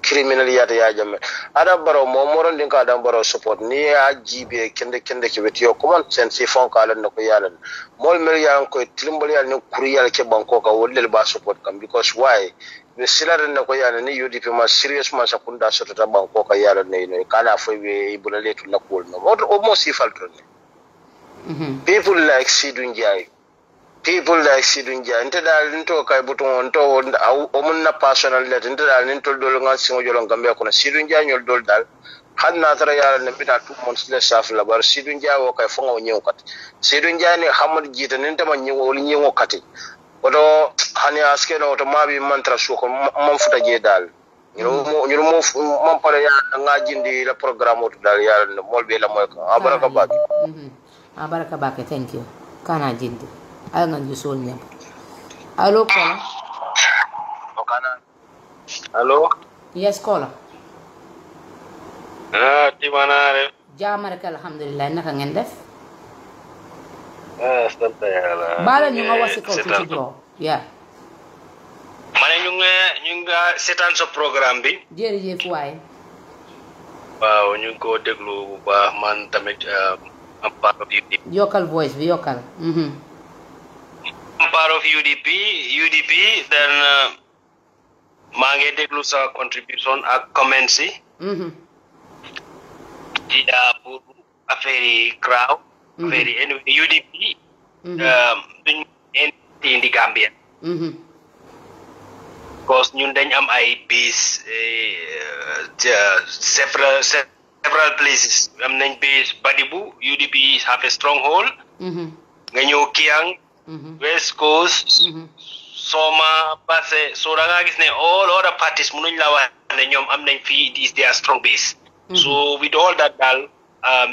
criminal yata ya jamme ada baro mo moron din ka adam baro support ni ya jibe kende ke betiyo comment sense fon ka lan ko yalan mol mer ya ko tilimbal yal ni kuriyal ke banko ka wollel ba support kam because why be silar na ko yalan ni UDP ma serious ma sakunda soto ta banko ka yalan ne no kana fo be ibulale to la ko no o mo sifal to people like Sidou Ndiaye nte dal nto kay buton to o mun na personal let nte dal nto dol nga singo jolon Gambia ko na Sidou Ndiaye nyol dol dal hanna tara yalla ne bita 2 months le saf la bar Sidou Ndiaye o kay fo nga nyew kat Sidou Ndiaye ne Hamad jita nte ma nyew wol nyew kat odo hani aske no to mabi mantra su ko mam futa je dal ñu mo mam pare ya nga jindi la programme o dal yalla ne mol be la moy ko abaraka bak abaraka bak thank you kana jindi anga njusol nyam allo kola okana allo yes kola Timanare. Jaama rek alhamdulillah naka ngeen def. Sant Yàlla. Baale ñu nga wasi ko tuuti bro. Yeah. Mané ñu nga seetaan sa programme bi. Jërëjëf waay. Waaw ñu ko déglu bu baax man tamit am part of UDP. Yokkal voice bi yokkal. I'm part of UDP then maa ngi déglu sa contribution ak comments yi. ci pour affaire yi crowd. affaire yi UDP. duñ indi Gambia. Because ñun dañ am ay base several places. Am nañ base Badibu, UDP have a stronghold. Nga ñëw Kiang, West Coast, Soma, Basse, so da nga gis ne all other parties mënuñ la wax ne ñoom am nañ fii this their strong base. So with all that daal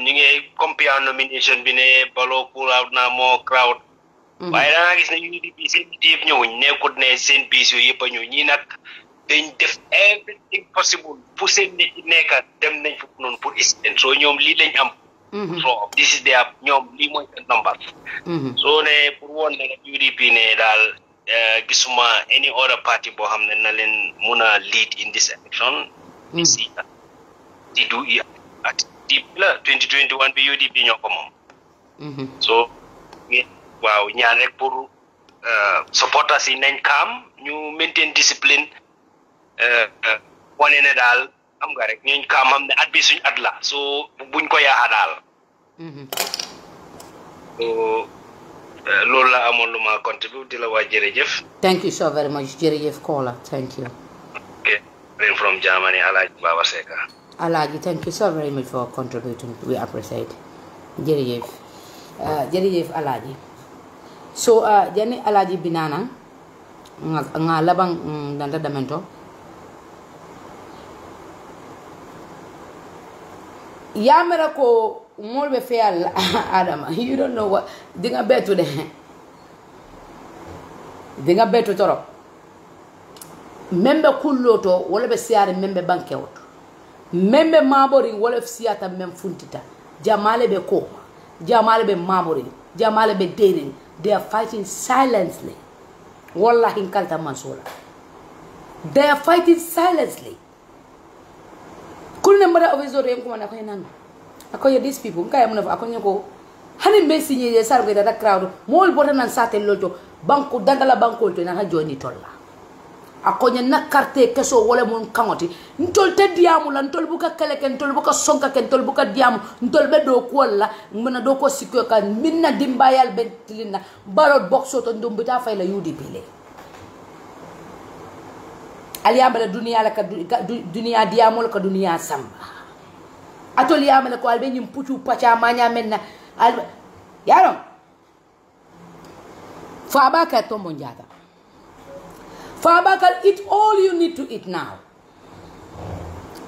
ñu ngi compare nomination bi ne Barrow pull out na more crowd. waaye da nga gis ne UDP seen yëpp ñëwuñ nekkut ne seen base yooyu yëpp a ñëw ñii nag dañ def everything possible pour seen nit ñi nekk dem nañ foofu noonu pour assistance so ñoom lii lañ am. so this is their ñoom lii mooy seen number. so ne pour woon ne rek UDP ne daal gisuma any other party boo xam ne na leen mun a lead in this election. si di du at di la 2021 bi UDP ñoo ko moom. so waaw ñaan rek pour supporters yi nañ kaam ñu maintain discipline wane ne daal am nga rek ñu kaam xam ne at bi suñ at la so buñ ko yaaxa daal. loolu la amoon lu ma contribute di la waa jërëjëf. Thank you so very much jërëjëf Kola thank you. Okay, from Germany Alhaji Baba Seka. Alhaji thank you so very much for contributing we appreciate jërëjëf jërëjëf Alhaji. So jani Alhaji Binana nga labang danda damento yamera ko molbe feal Adama you don't know what dinga betu toro membe kulloto wala be siare membe bankewoto membe mabori wala siata mem funtita jamale be ko jamale be mabori jamale be dating. They are fighting silently. Wallahi kalta mansola. They are fighting silently. Kulne mbara ovezore yangu mana kwa nanga. Akoya these people nkaya muna akonya ko hani mesi nye sarwe da crowd mol bota nan sate lojo banko dandala banko to na joni tolla. Akonya na carte keso wala mun kangoti ntol te diamu la ntol buka keleke ntol buka sonka ken ntol buka diamu ntol be do ko la mena do ko sikyo kan minna dimbayal bentilina barot boxo to ndum bita fay la UDP le aliyamba la dunia la ka dunia diamu la ka dunia samba atol yamba la ko albe nyim puchu pacha manya menna albe yaro fa ba ka to monjata Fabakal, eat all you need to eat now.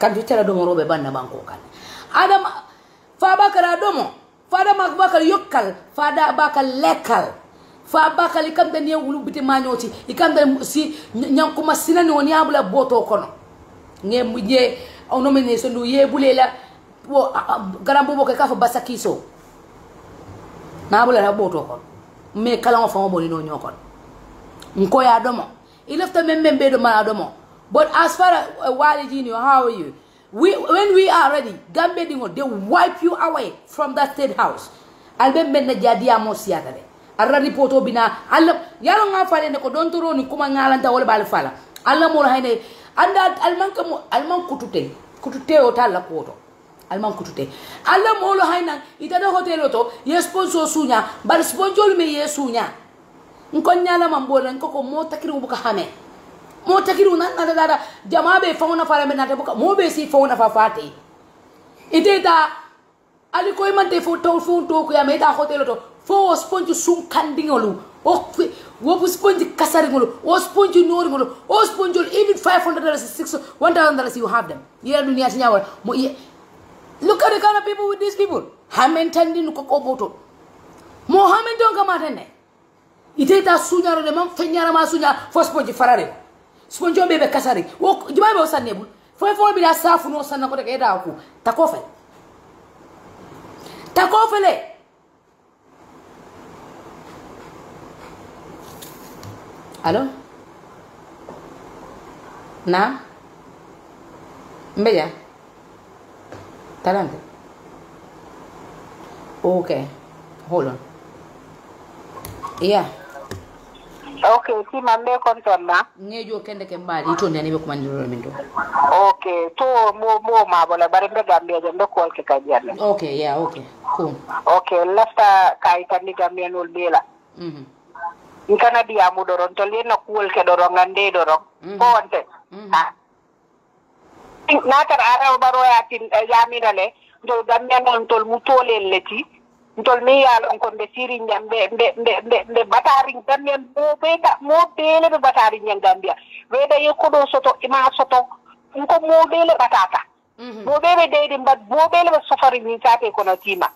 Kan you tell Adomo robe banda banko kan. Adam Fabakal Adomo. Fada Makbakal yokal. Fada bakal lekal. Fabakal ikam de niya ulu biti manyoti. Ikam de si nyankuma sina ni oni abula boto kono. Nge muje onomene so lu ye bulela wo garambo boke kafa basakiso. Na abula na boto kono. Me kala ngo famo boni no nyokon. Nko ya Adomo. He left a member Manadomo. But as far as Wali Junior, how are you? When we are ready, Gambia they wipe you away from that state house. I'll be Jadia Mosiatare. I'll report Obina. I'll Yaranga Fale Don Toro Kumangalanta or Balfala. Allah Morhane. And that Alman Kutute. Kutute or Tala Koto. Alman Kutute. Allah Molo Haina. It had a hotel. Yes, sponsor Sunya. But sponsor me, yes, Sunya. Nkonyala mambola nkoko mota kiru buka hame mota kiru na dada jamabe fauna fara me na buka mobe si fauna fa fati iteta aliko imante fo to ko ya meta hotel to fo sponge sum kandingolu o wo sponge kasarigolu o sponge noringolu o sponge even $500 $1,000 you have them yeah dunia sinyawa look at the kind of people with these people hamen tandinu ko boto Mohammed don kamatene iteta sunya ro de man fenyara ma sunya fo sponge farare sponge bebe kasari wo jibabe osanebul fo bi da safu no sanna ko de ke da ku takofe le allo na mbeja talante okay hold on yeah okay si mambe kontonna ngejo kende ke mbali to ndani be kumandiro minto okay to mo ma bola bare be gambia je ndokol ke kadiana okay yeah okay cool okay lafta kai tani gambia nol bela nkana dia mu doron to lena kuol ke doron ngande doron ko wonte ha natar ara baro yatin yamirale do gambia non tol mu tolel leti ntol mi yalon ko be siri nyambe be batari gambia mo bele be batari nyambia weda yekodo soto ima soto ko mo bele batata mo bele de mbad mo bele be safari ni tate kono tima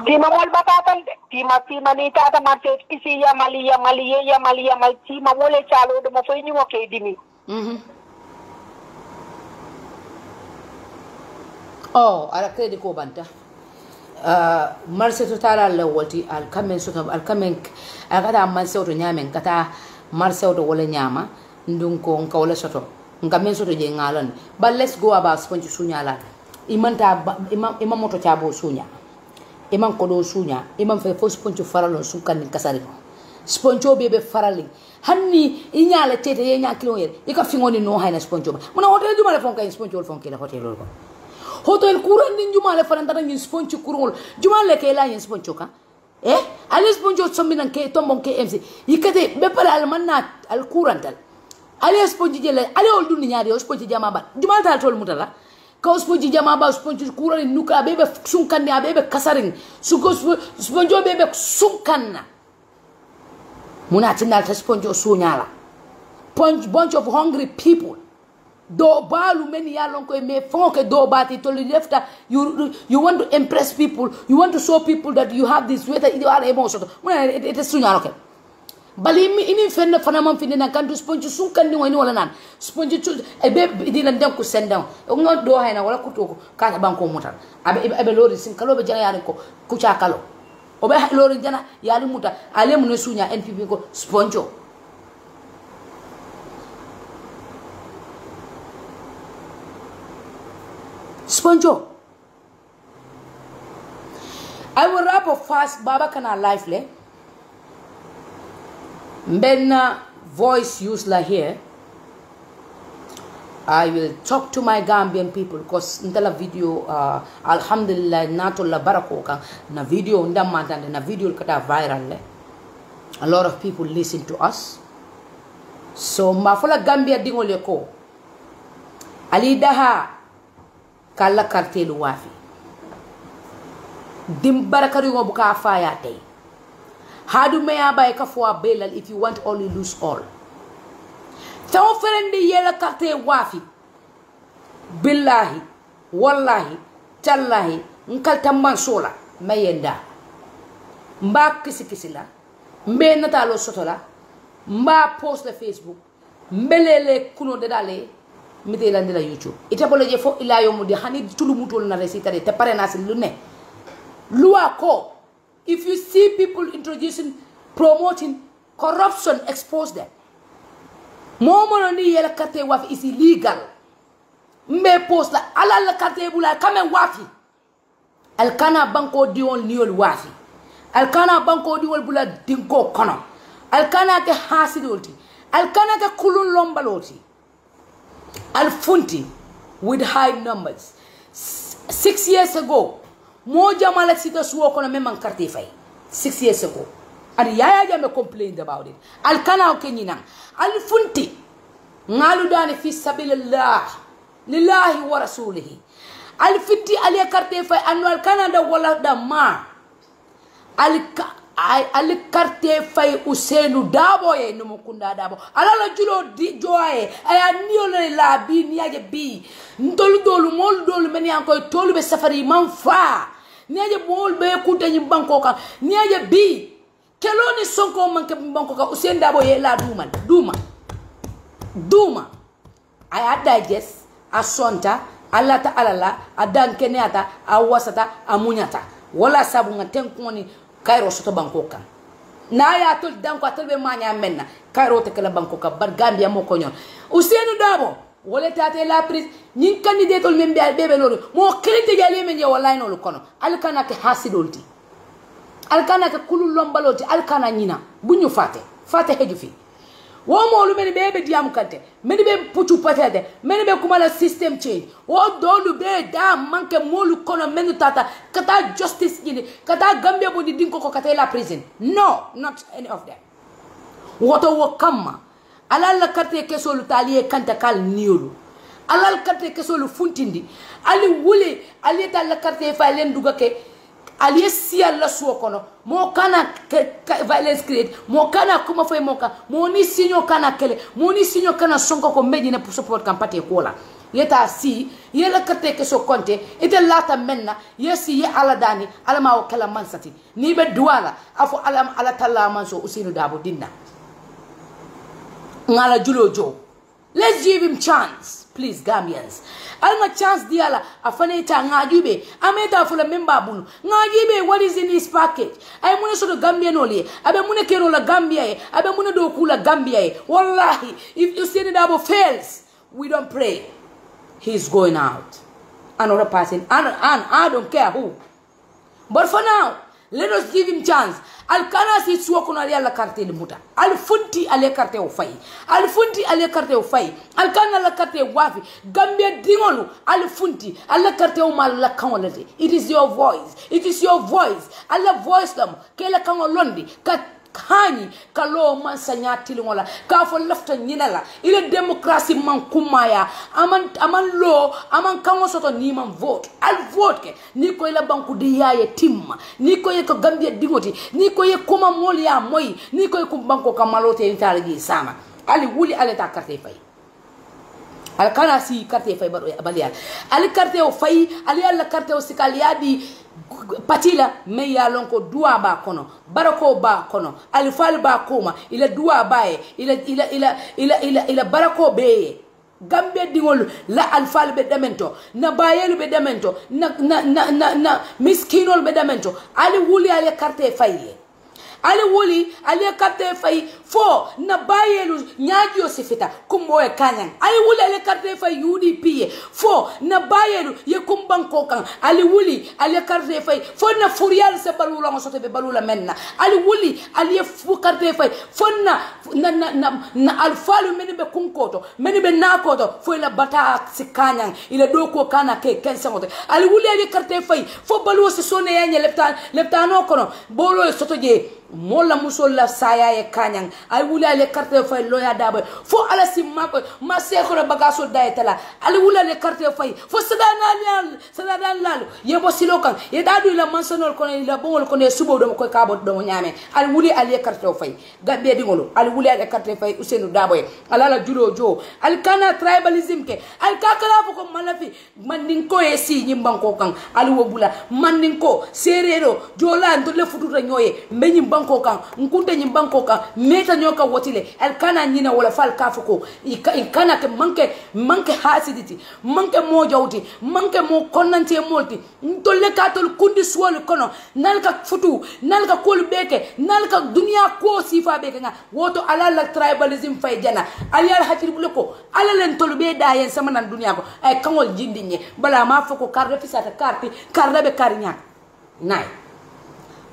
tima mol batatal tima ni tata marte isi ya mali mal tima mole chalo do mo fayni mo ke dimi oh ala kredi ko banta marse to tala lawati al kamen so al kamen agada marse to nyamen kata marse to wala nyama ndun ko nka wala soto ngamen so to je ngalon but let's go about sponge sunya la imam moto chabo sunya imam ko do sunya imam fe fo sponge faralo su kan kasari sponge be farali hanni inyala tete ye nya kilo yer ika fingoni no hayna sponge ba mona hotel duma le fonka sponge wol fonki la hotel ko hotel kuran din juma le farantara ngi sponge kurul juma le ke la yin sponge ka ali sponge sombi nan ke tombon ke MC yikate be pare al manna al kurantal ali sponge jele ali ol dun nyaari sponge jama ba juma tal tol mutala ka sponge jama ba sponge kuran nuka be sunkanni be kasarin suko sponge be sunkanna munatinal ta sponge sunyala bunch of hungry people do balu many yalon ko me fonke do bati to left you want to impress people, you want to show people that you have this whether you are emotion it is sunya okay bali ini fenna fana man finna kan do sponge sun kan ni woni wala nan sponge tu e be dina den ko sendam ngo do hayna wala ko to ka banko mutar abe lori sin kalo be jana yarin ko kucha kalo obe lori jana yali muta ale mun sunya NPP ko sponge Sponjo. I will wrap up fast. Baba kana life le. Mbenna voice use la here. I will talk to my Gambian people because ndala video alhamdulillah nato la barako ka na video ndamata na video kata viral le. A lot of people listen to us. So mafola Gambia dingole ko. Ali daha kala kartelu wafi dimbarakari ngo buka faya tay hadu meya bay ka fo belal if you want all you lose all taw ferende yela karte wafi billahi wallahi tallahi nkalta mansola mayenda mba kisi la mbe natalo sotola mba post la Facebook mbelele kuno dedale mite landila YouTube ite bolo je fo ila yo mudi hani tulu mutol na resitare te pare na lu ne loi ko if you see people introducing promoting corruption expose them momo ni yela carte wafi is illegal mbe post la ala la carte bula kamen wafi al kana banko diol niol wafi al kana banko diol bula dinko kono al kana ke hasidolti al kana ke kulun lombaloti Al Funti with high numbers. 6 years ago, Moja Malaksita Suokona Meman Kartifai. 6 years ago. And Yaya Jame complained about it. Al Kana Kenyina. Al Funti. Ngaludani fi sabilillah. Lillahi wa rasulihi. Al Funti alia Kartifai and Al Canada wala da ma. Ali carte fay Usenu Dabo ye no mukunda Dabo alala julo di joye aya niole la bi niaje bi ndolu dolu mol dolu men yanko tolu be safari man fa niaje mol be kunta nyi banko ka niaje bi keloni sonko manke banko ka Usenu Dabo ye la duma I had digest asonta alata alala adan kenata awasata amunyata wala sabu ngaten koni kairo soto banko kan na ya tol danko atalbe manya menna kairo te kala banko ka bar Gambia mo ko nyon Ousainou Darboe wala tate la prise nyin candidate ol membe bebe lolu mo kelite jale men wallahi no lu kono alkana ke hasidolti alkana ke kulul lombaloti alkana nyina buñu fate heju fi wo mo lu meni bebe diam kante meni be putu patete meni be kumala system change wo dolu be da manke molu kono menu tata kata justice gini kata Gambia bo di dinko ko kata la prison no not any of them woto wo kamma alal karte kesolu taliye kanta kal niolu alal karte kesolu funtindi ali wule ali tal karte fa len dugake ali siya la suo kono mo kana violence create mo kana kuma fay moka mo ni sinyo kana kele mo ni sinyo kana sonko ko medina pour support campagne ko la yeta si yela karte keso konte ite lata menna yesi ye ala dani ala ma kala mansati ni be duwala afo alam ala talla manso Ousainou Darboe dinna ngala julo jo let's give him chance please Gambians alma chance diala afaneta ngajube ameta fula memba bunu ngajibe what is in his package ay mune so Gambia no le abe mune kero la Gambia e abe mune do kula Gambia e wallahi if Ousainou Darboe fails we don't pray he's going out another person and I don't care who but for now let us give him chance alkana si suwa kono ali ala carte de muta al funti ale carte o fay al funti ale carte o fay alkana la carte wafi Gambia dingolu al funti ala carte o mal la kanolate it is your voice ala voice them kela kanolondi ka hani kalo man sanyati ngola ka fo lafta nyinala ile democracy man kumaya aman lo aman kango soto ni man vote al vote ke ni ko ila banku di yaye timma ni ko ye ko Gambia dingoti ni ko ye kuma mol ya moy ni ko ye ko banko kamalote intalgi sama ali wuli ale ta carte fay al kana si carte fay balial ali carte o fay ali alla carte o sikaliadi patila me ya lonko duwa ba kono barako ba kono alifal ba koma ila duwa bae ila barako be Gambia dingol la alfal be demento na bayelu be demento na miskinol be demento ali wuli ale carte faye ali wuli ali carte fay fo na bayelu nyaagio sifita kumbo e kanyan ali wuli ali carte fay UDP fo na bayelu ye kumbanko kan ali wuli ali carte fay fo na furial se balula ngosoto be balula menna ali wuli ali fu carte fay fo na alfalu meni be kunkoto meni be nakoto fo la bata si kanyan ile doko kana ke kensangoto ali wuli ali carte fay fo balu se sone yanye leptano kono bolo soto je mola musolla saya e kanyang ay wula le carte fay loya daba fo ala simma ma sekoro bagaso daytala ali wula le carte fay fo sadanan lalu yebo silokan ye dadu la mansonol kono la bongol kono subo do ko kabo do nyame ali wuli ali carte fay gabbe dingolo ali wuli ali carte fay Ousainou Darboe ala la julo jo al kana tribalism ke al kakala ko malafi mandinko e si nyimbanko kan ali wobula mandinko serero jola ndole fututa nyoye mbenyi banko kan nkunde nyi banko kan meta nyoka wotile el kana nyina wala fal kafuko ikana ke manke hasiditi manke mo jawti manke mo konnante molti ntolle katol kundi suwol kono nalka futu nalka kol beke nalka dunia ko sifa beke nga woto alala tribalism fay jana aliyal hatir buloko alalen tolbe da yen sama nan dunia ko ay kangol jindinye bala ma foko karre fisata karti karre be karinya nay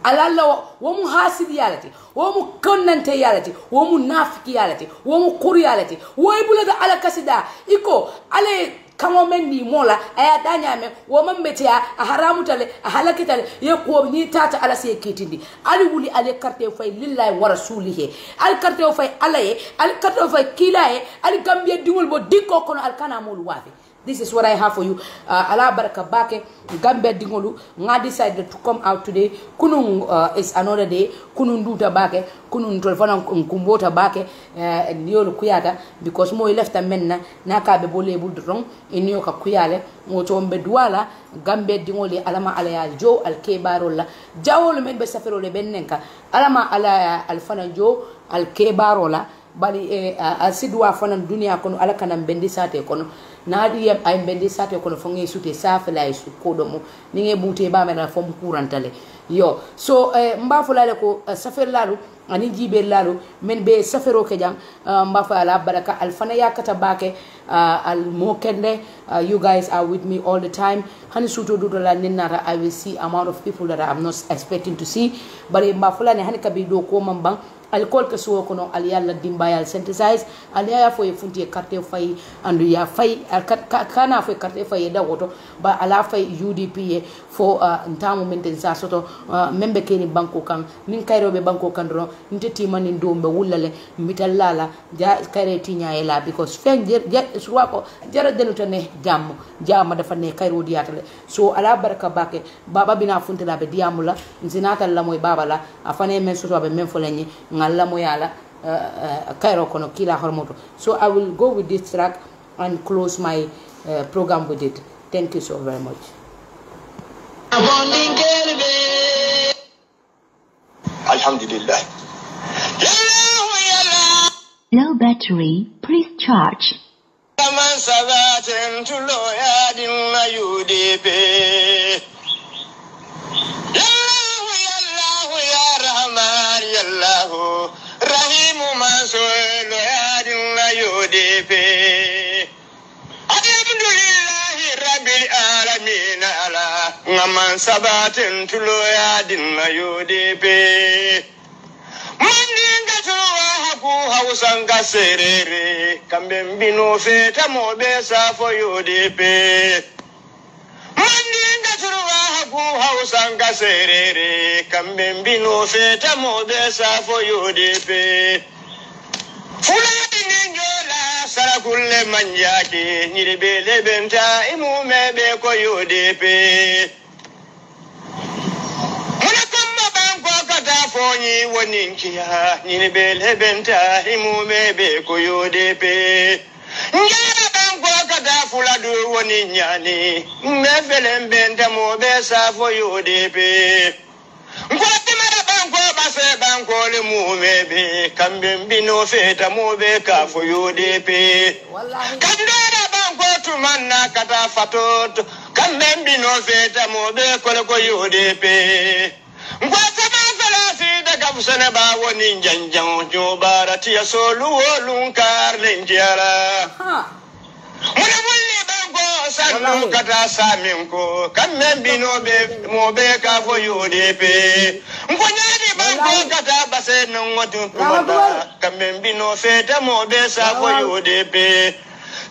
alalla womu hasidi yalati womu konnante yalati womu nafiki yalati womu kuri yalati woybula da ala kasida iko ale kamo mendi mola aya danyame woma metia haramu tale halakitale ye ko ni tata ala se kitindi ali wuli ale carte fay lillahi wa rasulihi al carte fay alaye al carte fay kilaye al Gambia dingol bo dikko kono al kana mol wafi. This is what I have for you. Allah baraka bake Gambia dingolu nga decided to come out today. Kunung is another day. Kunung duta bake. Kunung telefona kumbota bake. Niyo kuyata because mo left a menna naka be bole budrong inyo ka kuyale mo tombe duala Gambia dingoli alama ala jo al kebarola jawol men be safero le bennenka alama ala alfana jo al kebarola bali asidwa fana dunia kono ala kana bendi sate kono naadi yam ay bendi sate kono fo ngi sute safela su kodomo ni ngi bute ba mena fo kurantale yo so mbafulale ko safel lalu ani jibe lalu men be safero ke jam mbafa ala baraka al fana yakata bake al mokende you guys are with me all the time hani suto do la ninara I will see amount of people that I'm not expecting to see but mbafulane hani kabido ko mambang alcohol ke suwo kono al yalla dimbayal synthesize al ya fo funti carte fay andu ya fay kana fo carte fay da woto ba ala fay UDP fo ntamu menten sa soto membe keni banko kan nin kayrobe banko kan ro nteti mani ndombe wulale mitallala ja kayre tinya ela because fen suwa ko jara denutane jamma dafa ne kayro diatale so ala baraka bake baba bina funtila be diamula zinata la moy baba la afane men soto be men fo lenyi ngalla mo yala kayro kono kila hormoto so I will go with this track and close my program with it. Thank you so very much. Alhamdulillah. Low battery, please charge. Rahimu Masolo Yadinga UDP. Alhamdulillahi Rabbil Alamin ala Ngaman Sabatin Tulo Yadinga UDP. Mandinga tuwa haku hausanga serere Kambembino feta mobesa for UDP. Mandinga tuwa haku hausanga serere Kambembino feta mobesa for UDP. Fulani ninjola sarakulle manjaki Niribele benta imu mebe ko UDP. Munakamba banko kata fonyi woninkia Niribele benta imu mebe ko UDP. Njara banko kata fuladu woninyani Mebele mbenta mobesa for UDP. Base banko le mumebe kambembino feta mobe ka fo UDP kandora banko tumanna kata fatoto kambembino feta mobe kole ko UDP ngwasa masalasi de kabusene ba woni janjan jobara tiya solu wolunkar lenjara mona mulli banko sanu kata saminko kambembino be mobe ka fo UDP banko kata base nongotu tumanda kambembino feta mobe sa fo UDP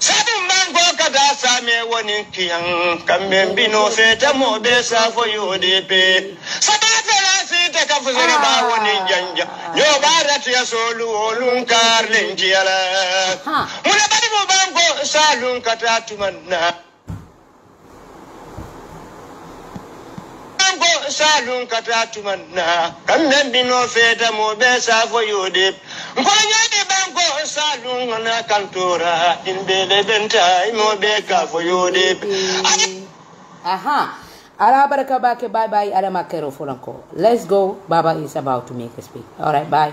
sadu banko kata same woni kiyan kambembino feta mobe sa fo UDP sabata la sita kafuzere ba woni janja yo barati ya solu olunkar lenjiala muna badi mo banko salun kata tumanda salun katatu manna kambembino feta mobe sa fo UDP ngonyade banko salun na kantora indele benta mobe ka fo UDP aha ala baraka bake bye bye ala makero fulanko let's go baba is about to make a speak all right bye